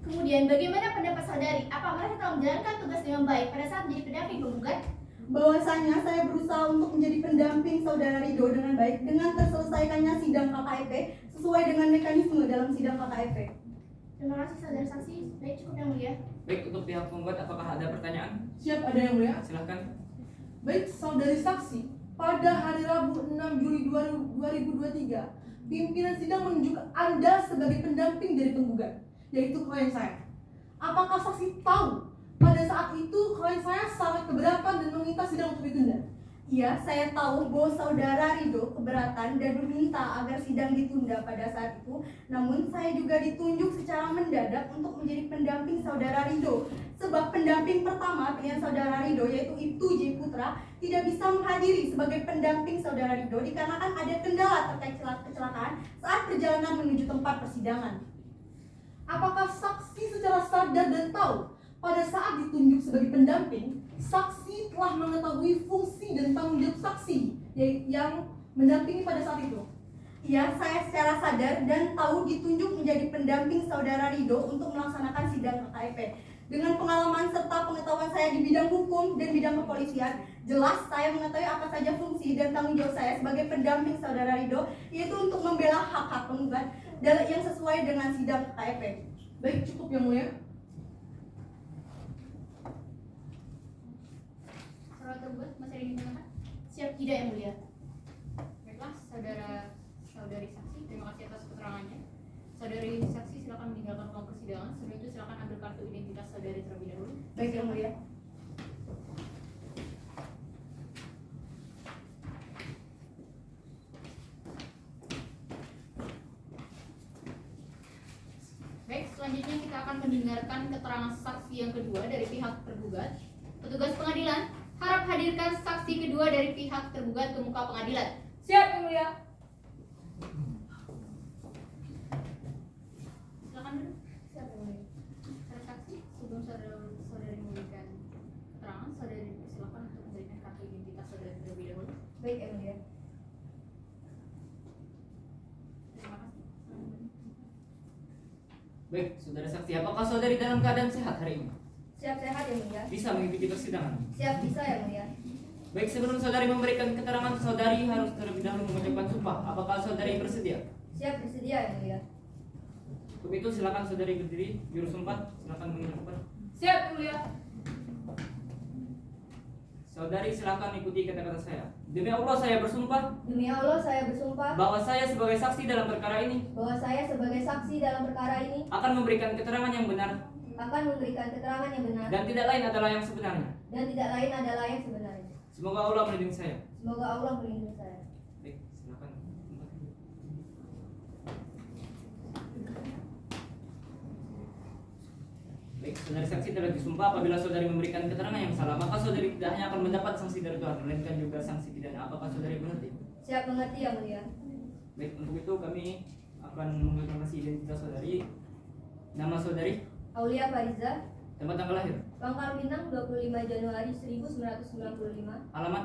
Kemudian bagaimana pendapat saudari? Apa mereka telah menjalankan tugas dengan baik pada saat menjadi pendamping penggugat? Bahwasanya saya berusaha untuk menjadi pendamping saudara Rido dengan baik dengan terselesaikannya sidang KKIP sesuai dengan mekanisme dalam sidang KKIP. Terima kasih saudara saksi. Baik, cukup Yang Mulia. Baik, untuk pihak penggugat, apakah ada pertanyaan? Siap, ada Yang Mulia. Silakan. Baik, saudari saksi, pada hari Rabu 6 Juli 2023, pimpinan sidang menunjuk Anda sebagai pendamping dari penggugat, yaitu klien saya. Apakah saksi tahu pada saat itu klien saya sangat keberatan dan meminta sidang untuk ditunda? Iya, saya tahu bahwa saudara Rido keberatan dan meminta agar sidang ditunda pada saat itu. Namun saya juga ditunjuk secara mendadak untuk menjadi pendamping saudara Rido. Sebab pendamping pertama dengan saudara Rido, yaitu Ibtu J. Putra, tidak bisa menghadiri sebagai pendamping saudara Rido dikarenakan ada kendala terkait kecelakaan saat perjalanan menuju tempat persidangan. Apakah saksi secara sadar dan tahu pada saat ditunjuk sebagai pendamping, saksi telah mengetahui fungsi dan tanggung jawab saksi yang mendampingi pada saat itu? Iya, saya secara sadar dan tahu ditunjuk menjadi pendamping saudara Rido untuk melaksanakan sidang KKIP. Dengan pengalaman serta pengetahuan saya di bidang hukum dan bidang kepolisian, jelas saya mengetahui apa saja fungsi dan tanggung jawab saya sebagai pendamping saudara Rido, yaitu untuk membela hak-hak penggugat yang sesuai dengan sidang KKIP. Baik, cukup Yang Mulia. Saudara tergugat masih ada yang ditanyakan? Siap, tidak Yang Mulia. Baiklah, saudari saksi, terima kasih atas keterangannya. Saudari saksi silakan meninggalkan ruang persidangan. Sebelum itu silakan ambil kartu identitas saudari terlebih dahulu. Baik Yang Mulia. Baik, selanjutnya kita akan mendengarkan keterangan saksi yang kedua dari pihak tergugat. Petugas pengadilan, harap hadirkan saksi kedua dari pihak tergugat ke muka pengadilan. Siap, Yang Mulia. Silakan dulu. Siap, Yang Mulia. Saudara saksi, sebelum saudari memberikan keterangan, saudari silakan untuk memberikan kartu identitas saudari terlebih dahulu. Baik Yang Mulia. Terima kasih. Baik, saudara saksi, apakah saudari dalam keadaan sehat hari ini? Siap, sehat Yang Mulia. Bisa mengikuti persidangan? Siap, bisa Yang Mulia. Baik, sebelum saudari memberikan keterangan, saudari harus terlebih dahulu mengucapkan sumpah. Apakah saudari bersedia? Siap, bersedia Yang Mulia. Untuk itu silakan saudari berdiri, juru sumpah, silakan mengucapkan. Siap, Yang Mulia. Saudari silakan ikuti kata-kata saya. Demi Allah saya bersumpah Demi Allah saya bersumpah bahwa saya sebagai saksi dalam perkara ini bahwa saya sebagai saksi dalam perkara ini akan memberikan keterangan yang benar akan memberikan keterangan yang benar dan tidak lain adalah yang sebenarnya. dan tidak lain adalah yang sebenarnya. Semoga Allah melindungi saya. Semoga Allah melindungi saya. Baik, silakan. Baik, saudari saksi telah disumpah apabila saudari memberikan keterangan yang salah, maka saudari tidak hanya akan mendapat sanksi dari Tuhan, melainkan juga sanksi pidana. Apakah saudari mengerti? Siap, mengerti Yang Mulia. Baik, untuk itu kami akan mengkonfirmasi identitas saudari. Nama saudari, Aulia Fariza, tempat tanggal lahir, Pangkal Bintang 25 Januari 1995, alamat,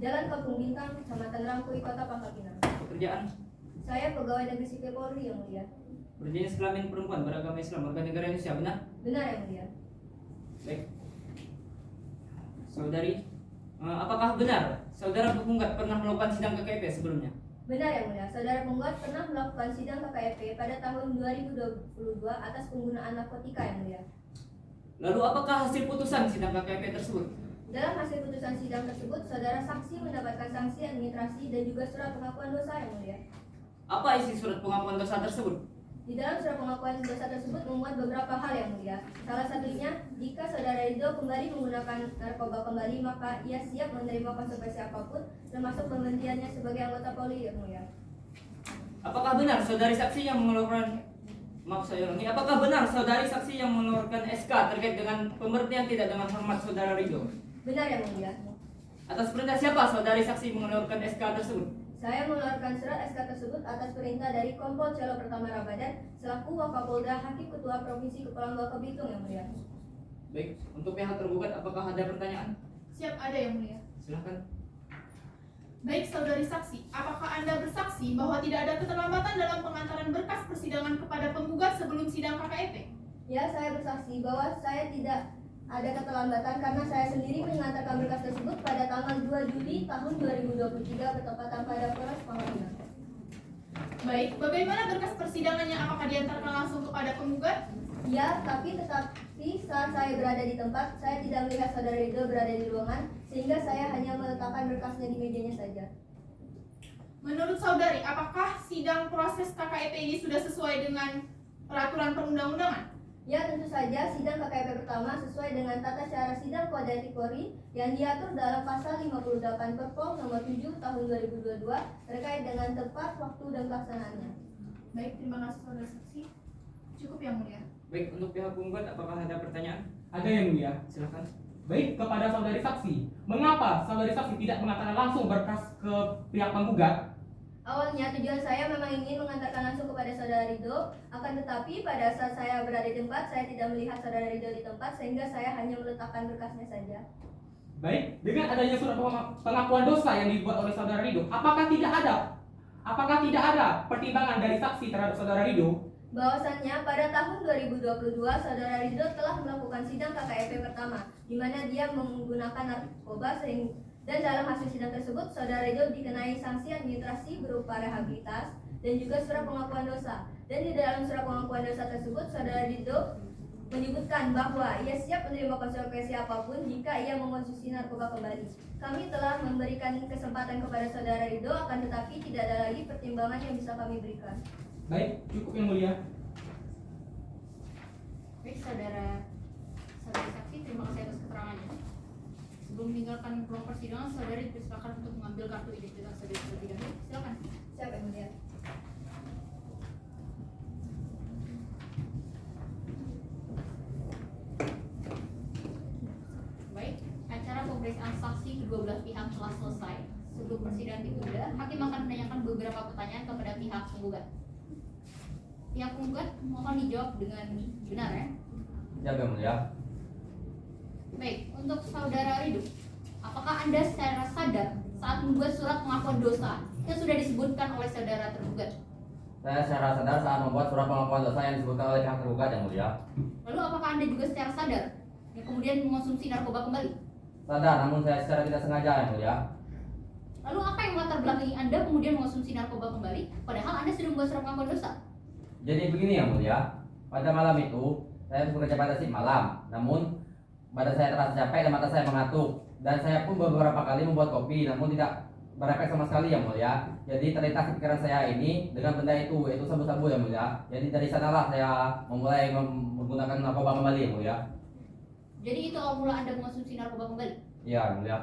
Jalan Kampung Bintang, Kecamatan Rangkui, Kota Pangkal Pinang. pekerjaan, Saya pegawai negeri sipil Polri Yang Mulia. berjenis kelamin perempuan, beragama Islam, warga negara Indonesia, benar? Benar Yang Mulia. Baik. Saudari, apakah benar saudara penggugat pernah melakukan sidang KKIP sebelumnya? Benar yang mulia, saudara penggugat pernah melakukan sidang KKEP pada tahun 2022 atas penggunaan narkotika yang mulia. Lalu apakah hasil putusan sidang KKP tersebut? Dalam hasil putusan sidang tersebut, saudara saksi mendapatkan sanksi administrasi dan juga surat pengakuan dosa yang mulia. Apa isi surat pengakuan dosa tersebut? Di dalam surat pengakuan dosa tersebut memuat beberapa hal yang mulia. Salah satunya, jika saudara Ridho kembali menggunakan narkoba kembali, maka ia siap menerima konsekuensi apapun, termasuk pemberhentiannya sebagai anggota Polri yang mulia. Apakah benar saudari saksi yang mengeluarkan apakah benar saudari saksi yang mengeluarkan SK terkait dengan pemberhentian tidak dengan hormat saudara Ridho? Benar yang mulia. Atas perintah siapa saudari saksi mengeluarkan SK tersebut? Saya mengeluarkan surat SK tersebut atas perintah dari Kompol Celo Pertama Ramadan selaku Wakapolda Hakim Ketua Provinsi Kepulauan Bangka Belitung yang mulia. Baik, untuk pihak tergugat apakah ada pertanyaan? Siap, ada yang mulia. Silakan. Baik saudari saksi, apakah Anda bersaksi bahwa tidak ada keterlambatan dalam pengantaran berkas persidangan kepada penggugat sebelum sidang KKEP? Ya, saya bersaksi bahwa saya tidak ada keterlambatan karena saya sendiri mengantarkan berkas tersebut pada tanggal 2 Juli tahun 2023 bertepatan pada Polres Pangkal. Baik, bagaimana berkas persidangannya? Apakah diantarkan langsung kepada penggugat? Ya, tetapi saat saya berada di tempat, saya tidak melihat saudara Ridho berada di ruangan, sehingga saya hanya meletakkan berkasnya di mejanya saja. Menurut saudari, apakah sidang proses KKEP ini sudah sesuai dengan peraturan perundang-undangan? Ya, tentu saja sidang KKEP pertama sesuai dengan tata cara sidang kode etik Polri yang diatur dalam pasal 58 Perpol nomor 7 tahun 2022 terkait dengan tepat waktu dan pelaksanaannya. Baik, terima kasih saudara saksi. Cukup yang mulia. Baik, untuk pihak penggugat apakah ada pertanyaan? Ada yang mulia. Silakan. Baik, kepada saudari saksi, mengapa saudari saksi tidak mengatakan langsung berkas ke pihak penggugat? Awalnya tujuan saya memang ingin mengantarkan langsung kepada saudara Ridho, akan tetapi pada saat saya berada di tempat, saya tidak melihat saudara Ridho di tempat, sehingga saya hanya meletakkan berkasnya saja. Baik, dengan adanya surat pengakuan dosa yang dibuat oleh saudara Ridho, apakah tidak ada pertimbangan dari saksi terhadap saudara Ridho? Bahwasannya pada tahun 2022 saudara Ridho telah melakukan sidang KKEP pertama, di mana dia menggunakan narkoba dan dalam hasil sidang tersebut saudara Ridho dikenai sanksi administrasi berupa rehabilitas dan juga surat pengakuan dosa. Dan di dalam surat pengakuan dosa tersebut saudara Ridho menyebutkan bahwa ia siap menerima konsekuensi apapun jika ia mengkonsumsi narkoba kembali. Kami telah memberikan kesempatan kepada saudara Ridho, akan tetapi tidak ada lagi pertimbangan yang bisa kami berikan. Baik, cukup yang mulia. Baik, saudari saksi, terima kasih atas keterangannya. Sebelum meninggalkan ruang persidangan, saudari dipersilakan untuk mengambil kartu identitas saudari terlebih dahulu. Silakan. Siapa yang mulia? Baik, acara pemeriksaan saksi kedua belah pihak telah selesai. Sebelum persidangan ditunda, hakim akan menanyakan beberapa pertanyaan kepada pihak penggugat. Pihak penggugat mohon dijawab dengan benar ya. Ya, yang mulia. Baik, untuk saudara Ridho, apakah Anda secara sadar saat membuat surat pengakuan dosa yang sudah disebutkan oleh saudara tergugat? Saya secara sadar saat membuat surat pengakuan dosa yang disebutkan oleh pihak tergugat yang mulia. Lalu apakah Anda juga secara sadar yang kemudian mengonsumsi narkoba kembali? Sadar, namun saya secara tidak sengaja yang mulia. Lalu apa yang melatar belakangi Anda kemudian mengonsumsi narkoba kembali padahal Anda sudah membuat surat pengakuan dosa? Jadi begini yang mulia, pada malam itu saya bekerja pada shift malam. Namun badan saya terasa capek dan mata saya mengantuk. Dan saya pun beberapa kali membuat kopi, namun tidak berefek sama sekali yang mulia. Jadi terlintas di pikiran saya ini dengan benda itu, yaitu sabu-sabu yang mulia. Jadi dari sanalah saya memulai menggunakan narkoba kembali yang mulia. Jadi itu awal mula Anda mengonsumsi narkoba kembali? Iya yang mulia.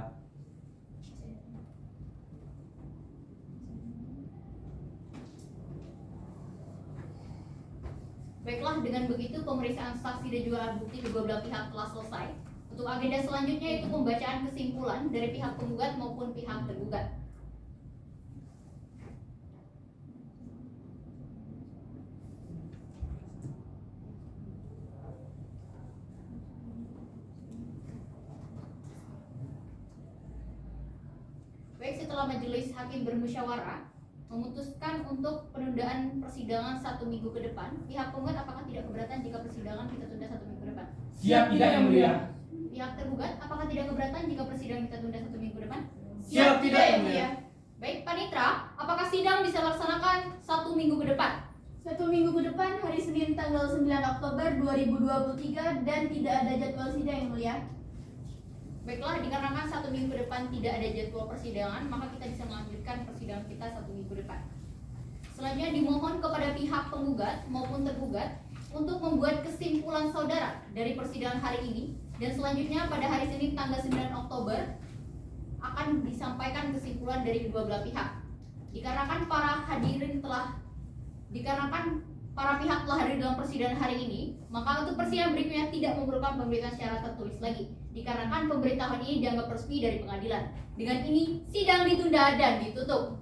Baiklah, dengan begitu pemeriksaan saksi dan juga alat bukti kedua belah pihak telah selesai. Untuk agenda selanjutnya itu pembacaan kesimpulan dari pihak penggugat maupun pihak tergugat. Baik, setelah majelis hakim bermusyawarah memutuskan untuk penundaan persidangan 1 minggu ke depan, pihak penggugat apakah tidak keberatan jika persidangan kita tunda 1 minggu ke depan? Siap tidak yang mulia. Pihak tergugat apakah tidak keberatan jika persidangan kita tunda 1 minggu ke depan? Siap tidak yang mulia. Baik, Panitra, apakah sidang bisa laksanakan 1 minggu ke depan? 1 minggu ke depan, hari Senin tanggal 9 Oktober 2023 dan tidak ada jadwal sidang yang mulia. Baiklah, dikarenakan 1 minggu ke depan tidak ada jadwal persidangan, maka kita bisa melanjutkan persidangan kita 1 minggu ke depan. Selanjutnya dimohon kepada pihak penggugat maupun tergugat untuk membuat kesimpulan saudara dari persidangan hari ini, dan selanjutnya pada hari Senin tanggal 9 Oktober akan disampaikan kesimpulan dari kedua belah pihak. Dikarenakan para pihak telah hadir dalam persidangan hari ini, maka untuk persidangan berikutnya tidak memerlukan pemberitaan secara tertulis lagi, dikarenakan pemberitahuan ini dianggap resmi dari pengadilan. Dengan ini, sidang ditunda dan ditutup.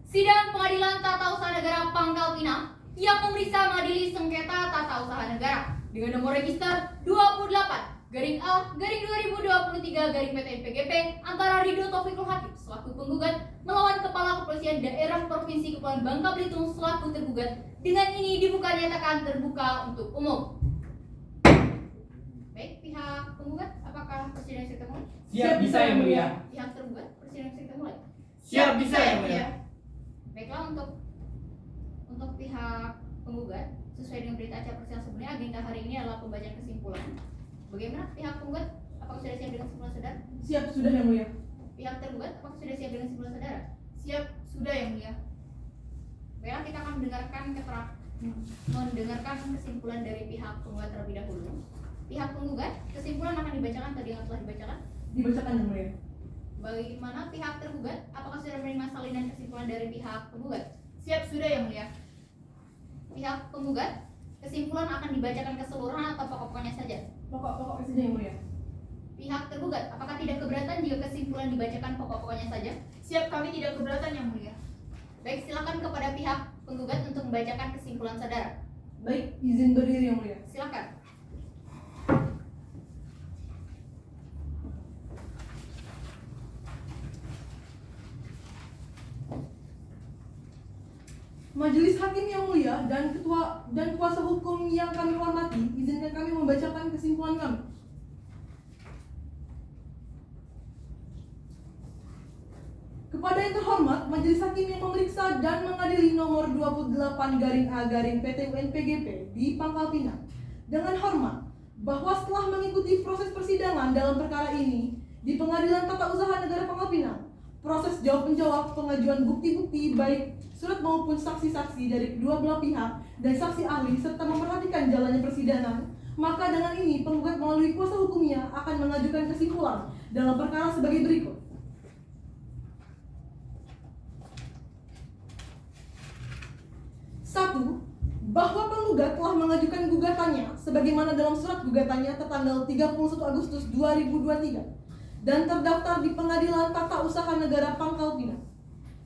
Sidang Pengadilan Tata Usaha Negara Pangkal Pinang yang memeriksa mengadili sengketa tata usaha negara dengan nomor register 28/A/2023/PTNPGP antara Ridho Taufikul Hakim selaku penggugat melawan Kepala Kepolisian Daerah Provinsi Kepulauan Bangka Belitung selaku tergugat. Dengan ini dibuka nyatakan terbuka untuk umum. Baik, pihak penggugat, apakah persidangan bisa mulai? Siap, bisa yang mulia. Pihak tergugat, persidangan bisa mulai? Siap, bisa yang mulia. Baiklah, untuk pihak penggugat, sesuai dengan berita acara persidangan sebelumnya, agenda hari ini adalah pembacaan kesimpulan. Bagaimana pihak penggugat? Apakah sudah siap dengan kesimpulan saudara? Siap, sudah yang mulia. Pihak tergugat, apakah sudah siap dengan kesimpulan saudara? Siap, sudah yang mulia. Baiklah, kita akan mendengarkan kesimpulan dari pihak penggugat terlebih dahulu. Pihak penggugat, kesimpulan akan dibacakan tadi yang telah dibacakan. Dibacakan yang mulia. Bagaimana pihak tergugat? Apakah sudah menerima salinan kesimpulan dari pihak penggugat? Siap, sudah yang mulia. Pihak penggugat, kesimpulan akan dibacakan keseluruhan atau pokok-pokoknya saja? Pokok-pokoknya saja yang mulia. Pihak tergugat, apakah tidak keberatan jika kesimpulan dibacakan pokok-pokoknya saja? Siap, kami tidak keberatan yang mulia. Baik, silakan kepada pihak penggugat untuk membacakan kesimpulan saudara. Baik, izin berdiri yang mulia. Silakan. Majelis Hakim yang mulia dan ketua dan kuasa hukum yang kami hormati, izinkan kami membacakan kesimpulan kami. Kepada yang terhormat, Majelis Hakim yang memeriksa dan mengadili nomor 28/A/PT-UNPGP di Pangkal Pinang, dengan hormat bahwa setelah mengikuti proses persidangan dalam perkara ini di Pengadilan Tata Usaha Negara Pangkal Pinang, proses jawab-menjawab, pengajuan bukti-bukti baik surat maupun saksi-saksi dari kedua belah pihak dan saksi ahli serta memperhatikan jalannya persidangan, maka dengan ini penggugat melalui kuasa hukumnya akan mengajukan kesimpulan dalam perkara sebagai berikut. 1. Bahwa penggugat telah mengajukan gugatannya sebagaimana dalam surat gugatannya tertanggal 31 Agustus 2023 dan terdaftar di Pengadilan Tata Usaha Negara Pangkal Pinang.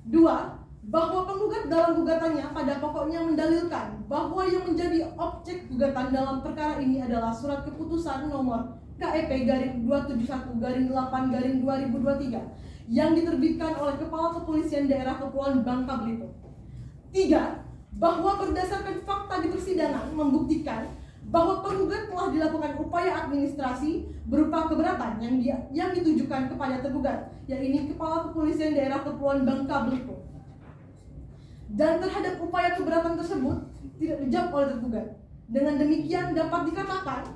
2. Bahwa penggugat dalam gugatannya pada pokoknya mendalilkan bahwa yang menjadi objek gugatan dalam perkara ini adalah surat keputusan nomor KEP-271-8-2023 yang diterbitkan oleh Kepala Kepolisian Daerah Kepulauan Bangka Belitung. 3. Bahwa berdasarkan fakta di persidangan membuktikan bahwa penggugat telah dilakukan upaya administrasi berupa keberatan yang ditujukan kepada tergugat, yaitu Kepala Kepolisian Daerah Kepulauan Bangka Belitung. Dan terhadap upaya keberatan tersebut tidak dijawab oleh tergugat. Dengan demikian dapat dikatakan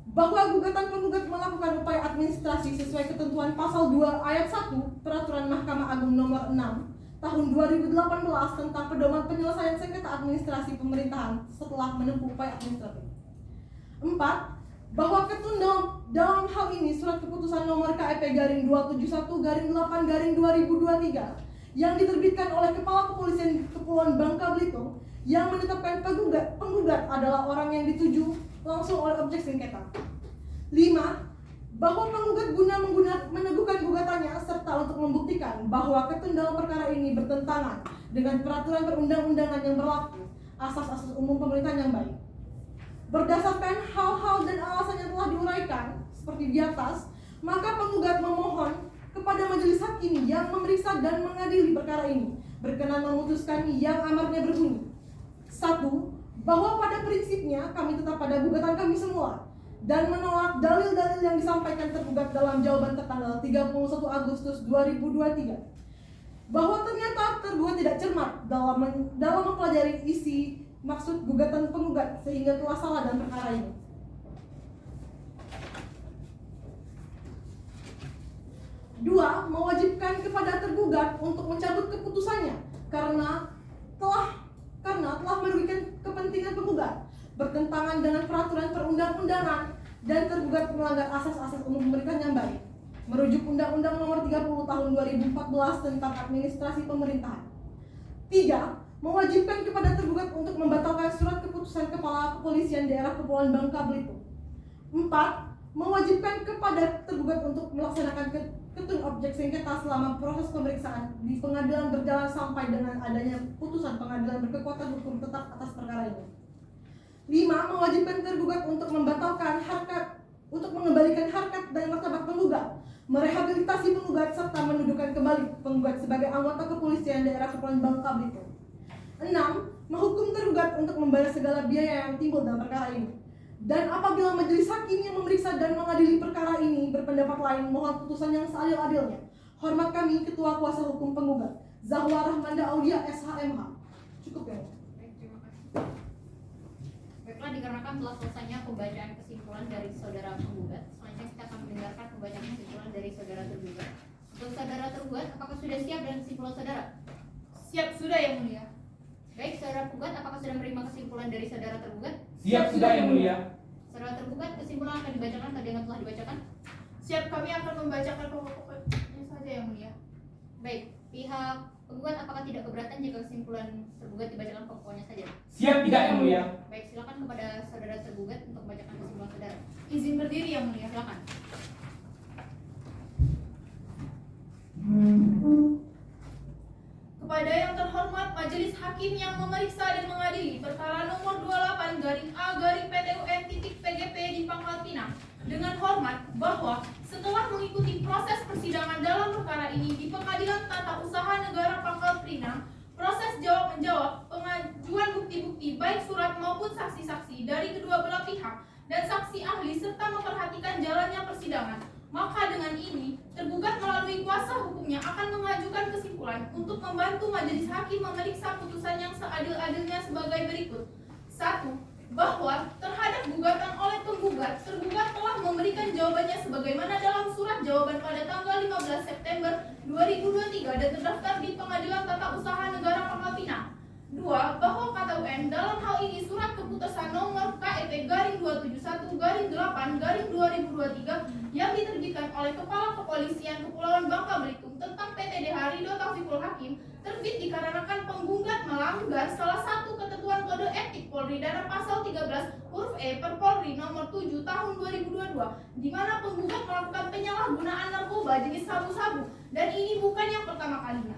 bahwa gugatan penggugat melakukan upaya administrasi sesuai ketentuan pasal 2 ayat 1 Peraturan Mahkamah Agung nomor 6 tahun 2018 tentang pedoman penyelesaian sengketa administrasi pemerintahan setelah menempuh upaya administratif. 4. Bahwa ketun dalam hal ini surat keputusan nomor KEP-271-8-2023 yang diterbitkan oleh Kepala Kepolisian Kepulauan Bangka Belitung yang menetapkan penggugat adalah orang yang dituju langsung oleh objek sengketa. 5. Bahwa penggugat guna meneguhkan gugatannya serta untuk membuktikan bahwa ketun dalam perkara ini bertentangan dengan peraturan perundang-undangan yang berlaku, asas-asas umum pemerintahan yang baik. Berdasarkan hal-hal dan alasan yang telah diuraikan seperti di atas, maka penggugat memohon kepada majelis hakim yang memeriksa dan mengadili perkara ini berkenan memutuskan yang amarnya berbunyi. 1. Bahwa pada prinsipnya kami tetap pada gugatan kami semula dan menolak dalil-dalil yang disampaikan tergugat dalam jawaban tertanggal 31 Agustus 2023 bahwa ternyata tergugat tidak cermat dalam mempelajari isi maksud gugatan penggugat sehingga telah salah dalam perkara ini. 2. Mewajibkan kepada tergugat untuk mencabut keputusannya karena telah merugikan kepentingan penggugat, bertentangan dengan peraturan perundang-undangan, dan tergugat melanggar asas-asas umum pemerintahan yang baik, merujuk Undang-Undang Nomor 30 Tahun 2014 tentang Administrasi Pemerintahan. 3. Mewajibkan kepada tergugat untuk membatalkan surat keputusan Kepala Kepolisian Daerah Kepulauan Bangka Belitung. 4. Mewajibkan kepada tergugat untuk melaksanakan ketun objek sengketa selama proses pemeriksaan di pengadilan berjalan sampai dengan adanya putusan pengadilan berkekuatan hukum tetap atas perkara ini. 5. Mewajibkan tergugat untuk mengembalikan harkat dan martabat penggugat, merehabilitasi penggugat serta mendudukan kembali penggugat sebagai anggota kepolisian daerah Kepulauan Bangka Belitung. 6. Menghukum tergugat untuk membayar segala biaya yang timbul dalam perkara ini. Dan apabila majelis hakim yang memeriksa dan mengadili perkara ini berpendapat lain, mohon putusan yang seadil-adilnya. Hormat kami, Ketua Kuasa Hukum Penggugat, Zahwa Rahmanda Aulia SHMH. Cukup ya? Baik, terima kasih. Baiklah, dikarenakan telah selesainya pembacaan kesimpulan dari saudara penggugat, selanjutnya kita akan mendengarkan pembacaan kesimpulan dari saudara tergugat. Untuk saudara tergugat, apakah sudah siap dengan kesimpulan saudara? Siap sudah yang mulia. Baik, saudara penggugat, apakah sudah menerima kesimpulan dari saudara tergugat? Siap sudah yang mulia. Saudara tergugat, kesimpulan akan dibacakan tadi yang telah dibacakan? Siap, kami akan membacakan pokok-pokoknya saja yang mulia. Baik, pihak penggugat apakah tidak keberatan jika kesimpulan tergugat dibacakan pokoknya saja? Siap tidak yang mulia. Baik, silakan kepada saudara tergugat untuk membacakan kesimpulan saudara. Izin berdiri yang mulia. Silakan. Kepada yang terhormat Majelis Hakim yang memeriksa dan mengadili perkara nomor 28-A-PTUN-PGP di Pangkal Pinang, dengan hormat bahwa setelah mengikuti proses persidangan dalam perkara ini di Pengadilan Tata Usaha Negara Pangkal Pinang, proses jawab-menjawab, pengajuan bukti-bukti baik surat maupun saksi-saksi dari kedua belah pihak dan saksi ahli serta memperhatikan jalannya persidangan, maka dengan ini tergugat melalui kuasa hukumnya akan mengajukan kesimpulan untuk membantu majelis hakim memeriksa putusan yang seadil-adilnya sebagai berikut. 1. Bahwa terhadap gugatan oleh penggugat, tergugat telah memberikan jawabannya sebagaimana dalam surat jawaban pada tanggal 15 September 2023 dan terdaftar di Pengadilan Tata Usaha Negara Pangkal Pinang. 2. Bahwa KTUN dalam hal ini surat keputusan nomor KEP-271-8-2023 yang diterbitkan oleh Kepala Kepolisian Kepulauan Bangka Belitung tentang PTDH Ridho Taufikul Hakim terbit dikarenakan penggugat melanggar salah satu ketentuan kode etik Polri dalam pasal 13 huruf E per Polri nomor 7 tahun 2022 di mana penggugat melakukan penyalahgunaan narkoba jenis sabu-sabu dan ini bukan yang pertama kalinya.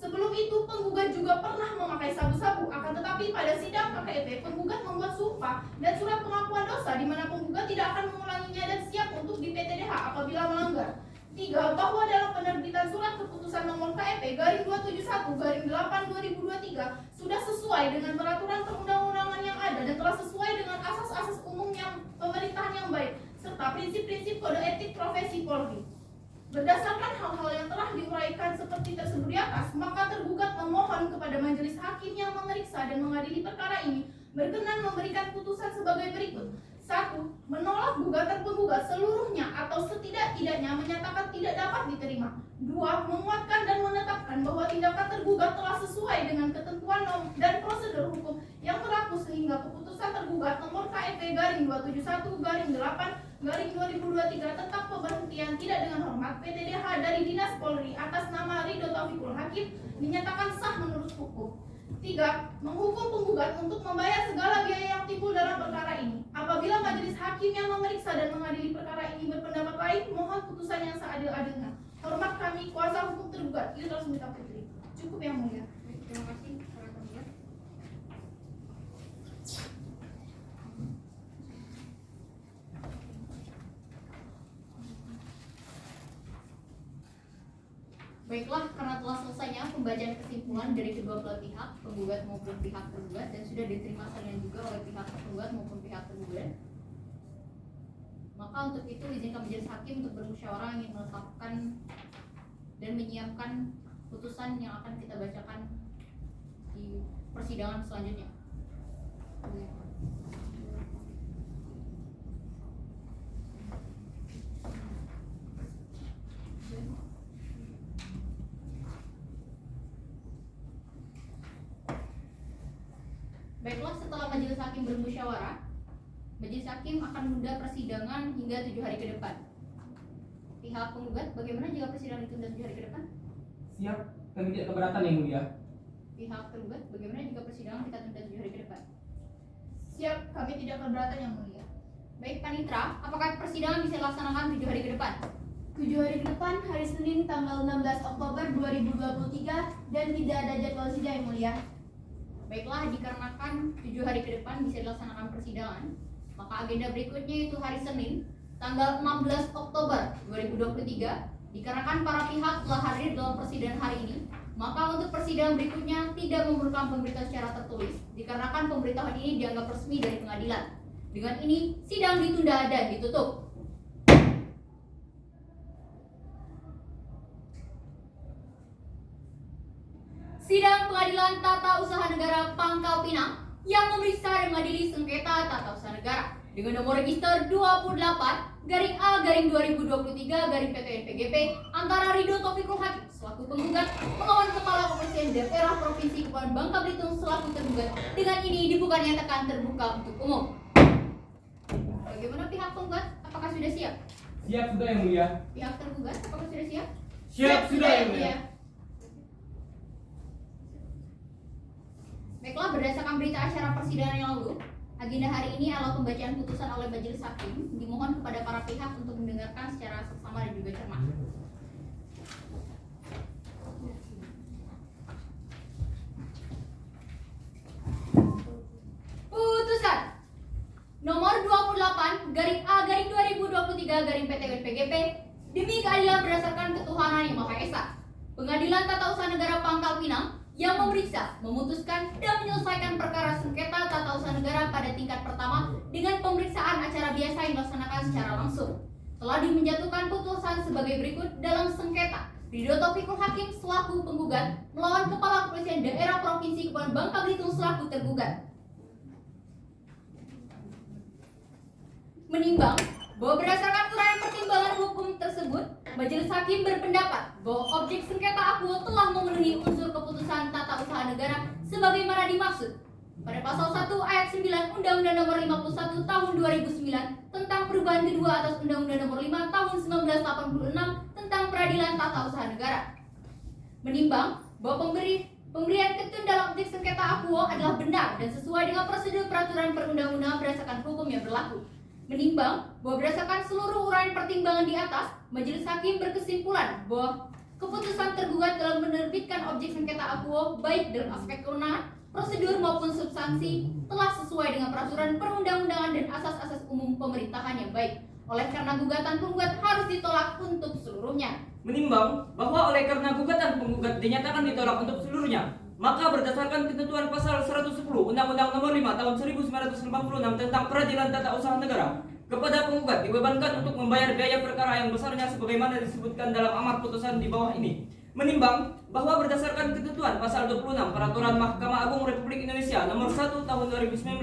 Sebelum itu, penggugat juga pernah memakai sabu-sabu, akan tetapi pada sidang KPP, penggugat membuat sumpah dan surat pengakuan dosa di mana penggugat tidak akan mengulanginya dan siap untuk di PTDH apabila melanggar. 3. Bahwa dalam penerbitan surat keputusan nomor KEP-271-8-2023 sudah sesuai dengan peraturan perundang-undangan yang ada dan telah sesuai dengan asas-asas umum yang pemerintahan yang baik serta prinsip-prinsip kode etik profesi Polri. Berdasarkan hal-hal yang telah diuraikan seperti tersebut di atas, maka tergugat memohon kepada majelis hakim yang memeriksa dan mengadili perkara ini berkenan memberikan putusan sebagai berikut. 1. Menolak gugatan penggugat seluruhnya atau setidak-tidaknya menyatakan tidak dapat diterima. 2. Menguatkan dan menetapkan bahwa tindakan tergugat telah sesuai dengan ketentuan dan prosedur hukum yang berlaku sehingga keputusan tergugat nomor KEP-271-8-2023 tentang pemberhentian tidak dengan hormat PTDH dari Dinas Polri atas nama Ridho Taufikul Hakim dinyatakan sah menurut hukum. 3. Menghukum penggugat untuk membayar segala biaya yang timbul dalam perkara ini. Apabila majelis hakim yang memeriksa dan mengadili perkara ini berpendapat lain, mohon putusan yang seadil-adilnya. Hormat kami, kuasa hukum tergugat, Yutra Sumita Putri. Cukup yang mulia. Terima kasih, saudara tergugat. Baiklah, karena telah selesainya pembacaan kesimpulan dari kedua belah pihak, penggugat maupun pihak tergugat, dan sudah diterima salinan juga oleh pihak tergugat maupun pihak tergugat. Maka untuk itu izinkan majelis hakim untuk bermusyawarah ingin menetapkan dan menyiapkan putusan yang akan kita bacakan di persidangan selanjutnya. Baiklah, setelah majelis hakim bermusyawarah, majelis hakim akan menunda persidangan hingga 7 hari ke depan. Pihak penggugat, bagaimana jika persidangan ditunda 7 hari ke depan? Siap, kami tidak keberatan yang mulia. Pihak tergugat, bagaimana jika persidangan kita tunda 7 hari ke depan? Siap, kami tidak keberatan yang mulia. Baik, Panitra, apakah persidangan bisa dilaksanakan 7 hari ke depan? 7 hari ke depan, hari Senin tanggal 16 Oktober 2023 dan tidak ada jadwal sidang yang mulia. Baiklah, dikarenakan 7 hari ke depan bisa dilaksanakan persidangan, maka agenda berikutnya itu hari Senin tanggal 16 Oktober 2023. Dikarenakan para pihak telah hadir dalam persidangan hari ini, maka untuk persidangan berikutnya tidak memerlukan pemberitahuan secara tertulis, dikarenakan pemberitahuan ini dianggap resmi dari pengadilan. Dengan ini, sidang ditunda dan ditutup. Sidang Pengadilan Tata Usaha Negara Pangkal Pinang yang memeriksa dan mengadili sengketa tata usaha negara dengan nomor register 28/A/2023/PTN-PGP antara Ridho Taufikul Hakim selaku penggugat melawan Kepala Kepolisian Daerah Provinsi Kepulauan Bangka Belitung selaku tergugat. Dengan ini dibuka nyatakan terbuka untuk umum. Bagaimana pihak penggugat? Apakah sudah siap? Siap sudah yang mulia. Pihak tergugat apakah sudah siap? Siap sudah yang mulia. Baiklah, berdasarkan berita acara persidangan yang lalu, agenda hari ini adalah pembacaan putusan oleh majelis hakim. Dimohon kepada para pihak untuk mendengarkan secara seksama dan juga cermat. Putusan nomor 28/A/2023/PTN-PGP demi keadilan berdasarkan ketuhanan yang Maha Esa. Pengadilan Tata Usaha Negara Pangkal Pinang yang memeriksa, memutuskan, dan menyelesaikan perkara sengketa tata usaha negara pada tingkat pertama dengan pemeriksaan acara biasa yang dilaksanakan secara langsung. Telah menjatuhkan putusan sebagai berikut dalam sengketa Ridho Taufikul Hakim selaku penggugat melawan Kepala Kepolisian Daerah Provinsi Kepulauan Bangka Belitung selaku tergugat. Menimbang bahwa berdasarkan uraian pertimbangan hukum tersebut, majelis hakim berpendapat bahwa objek sengketa akuo telah memenuhi unsur keputusan tata usaha negara sebagaimana dimaksud pada pasal 1 ayat 9 Undang-Undang Nomor 51 Tahun 2009 tentang perubahan kedua atas Undang-Undang Nomor 5 Tahun 1986 tentang peradilan tata usaha negara. Menimbang bahwa pemberian ketun dalam objek sengketa akuo adalah benar dan sesuai dengan prosedur peraturan perundang-undangan berdasarkan hukum yang berlaku. Menimbang bahwa berdasarkan seluruh uraian pertimbangan di atas, majelis hakim berkesimpulan bahwa keputusan tergugat dalam menerbitkan objek sengketa akuo baik dalam aspek kewenangan, prosedur maupun substansi telah sesuai dengan peraturan perundang-undangan dan asas-asas umum pemerintahan yang baik. Oleh karena gugatan penggugat harus ditolak untuk seluruhnya. Menimbang bahwa oleh karena gugatan penggugat dinyatakan ditolak untuk seluruhnya, maka berdasarkan ketentuan pasal 110 Undang-Undang Nomor 5 Tahun 1986 tentang Peradilan Tata Usaha Negara, kepada penggugat dibebankan untuk membayar biaya perkara yang besarnya sebagaimana disebutkan dalam amar putusan di bawah ini. Menimbang bahwa berdasarkan ketentuan pasal 26 Peraturan Mahkamah Agung Republik Indonesia Nomor 1 Tahun 2019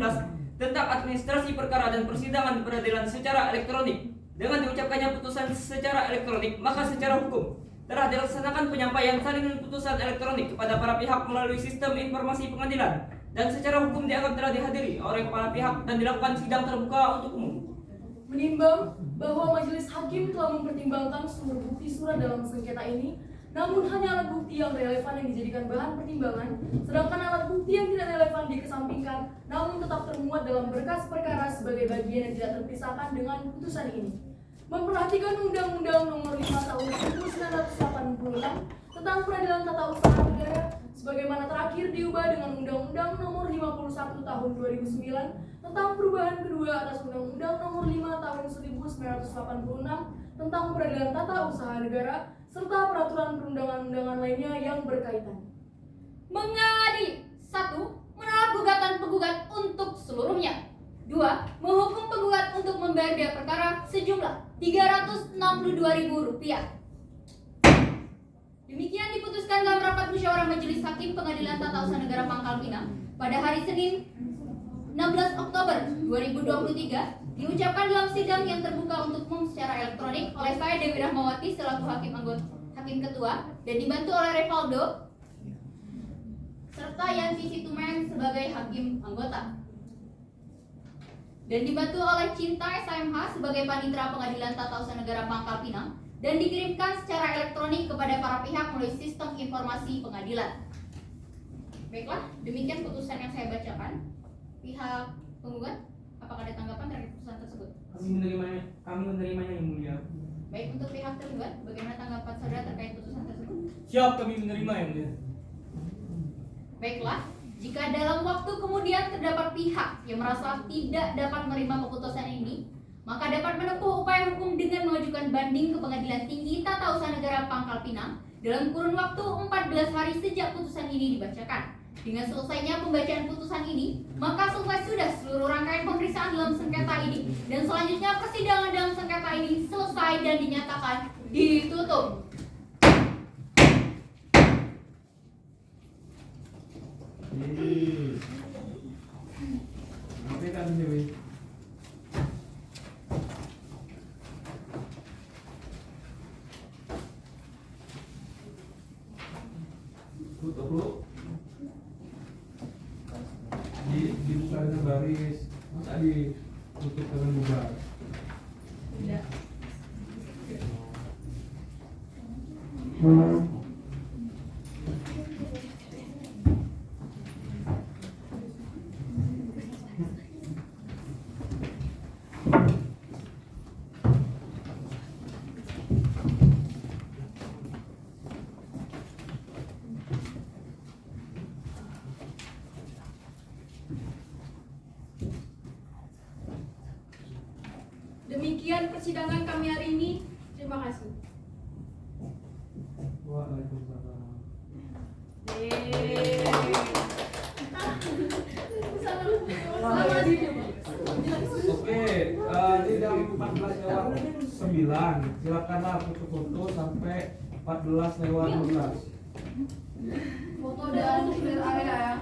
tentang administrasi perkara dan persidangan peradilan secara elektronik, dengan diucapkannya putusan secara elektronik, maka secara hukum telah dilaksanakan penyampaian salinan putusan elektronik kepada para pihak melalui sistem informasi pengadilan dan secara hukum dianggap telah dihadiri oleh kepala pihak dan dilakukan sidang terbuka untuk umum. Menimbang bahwa majelis hakim telah mempertimbangkan sumber bukti surat dalam sengketa ini, namun hanya alat bukti yang relevan yang dijadikan bahan pertimbangan, sedangkan alat bukti yang tidak relevan dikesampingkan, namun tetap termuat dalam berkas perkara sebagai bagian yang tidak terpisahkan dengan putusan ini. Memperhatikan Undang-Undang Nomor 5 Tahun 1986 tentang Peradilan Tata Usaha Negara sebagaimana terakhir diubah dengan Undang-Undang Nomor 51 Tahun 2009 tentang perubahan kedua atas Undang-Undang Nomor 5 Tahun 1986 tentang Peradilan Tata Usaha Negara serta peraturan perundangan-undangan lainnya yang berkaitan. Mengadili 1. Menolak gugatan penggugat untuk seluruhnya. 2. Menghukum penggugat untuk membayar biaya perkara sejumlah Rp362.000. Demikian diputuskan dalam rapat musyawarah Majelis Hakim Pengadilan Tata Usaha Negara Pangkal Pinang pada hari Senin 16 Oktober 2023 diucapkan dalam sidang yang terbuka untuk umum secara elektronik oleh saya Dewi Rahmawati selaku Hakim Ketua dan dibantu oleh Revaldo serta Yanti Situmen sebagai Hakim Anggota dan dibantu oleh Cinta SMH sebagai Panitera Pengadilan Tata Usaha Negara Pangkal Pinang dan dikirimkan secara elektronik kepada para pihak melalui sistem informasi pengadilan. Baiklah, demikian putusan yang saya bacakan. Pihak penggugat, apakah ada tanggapan terkait putusan tersebut? Kami menerimanya yang mulia. Baik, untuk pihak tergugat, bagaimana tanggapan saudara terkait putusan tersebut? Siap, kami menerima yang mulia. Baiklah, jika dalam waktu kemudian terdapat pihak yang merasa tidak dapat menerima keputusan ini, maka dapat menempuh upaya hukum dengan mengajukan banding ke Pengadilan Tinggi Tata Usaha Negara Pangkal Pinang dalam kurun waktu 14 hari sejak putusan ini dibacakan. Dengan selesainya pembacaan putusan ini, maka selesai sudah seluruh rangkaian pemeriksaan dalam sengketa ini dan selanjutnya persidangan dalam sengketa ini selesai dan dinyatakan ditutup. Tutup lu. Dibuka dengan baris. Masa ditutup dengan bubar? Tidak. Demikian persidangan kami hari ini. Terima kasih. Waalaikumsalam. Oke, di jam 14.09. Silakanlah foto-foto sampai 14.12. Foto dan area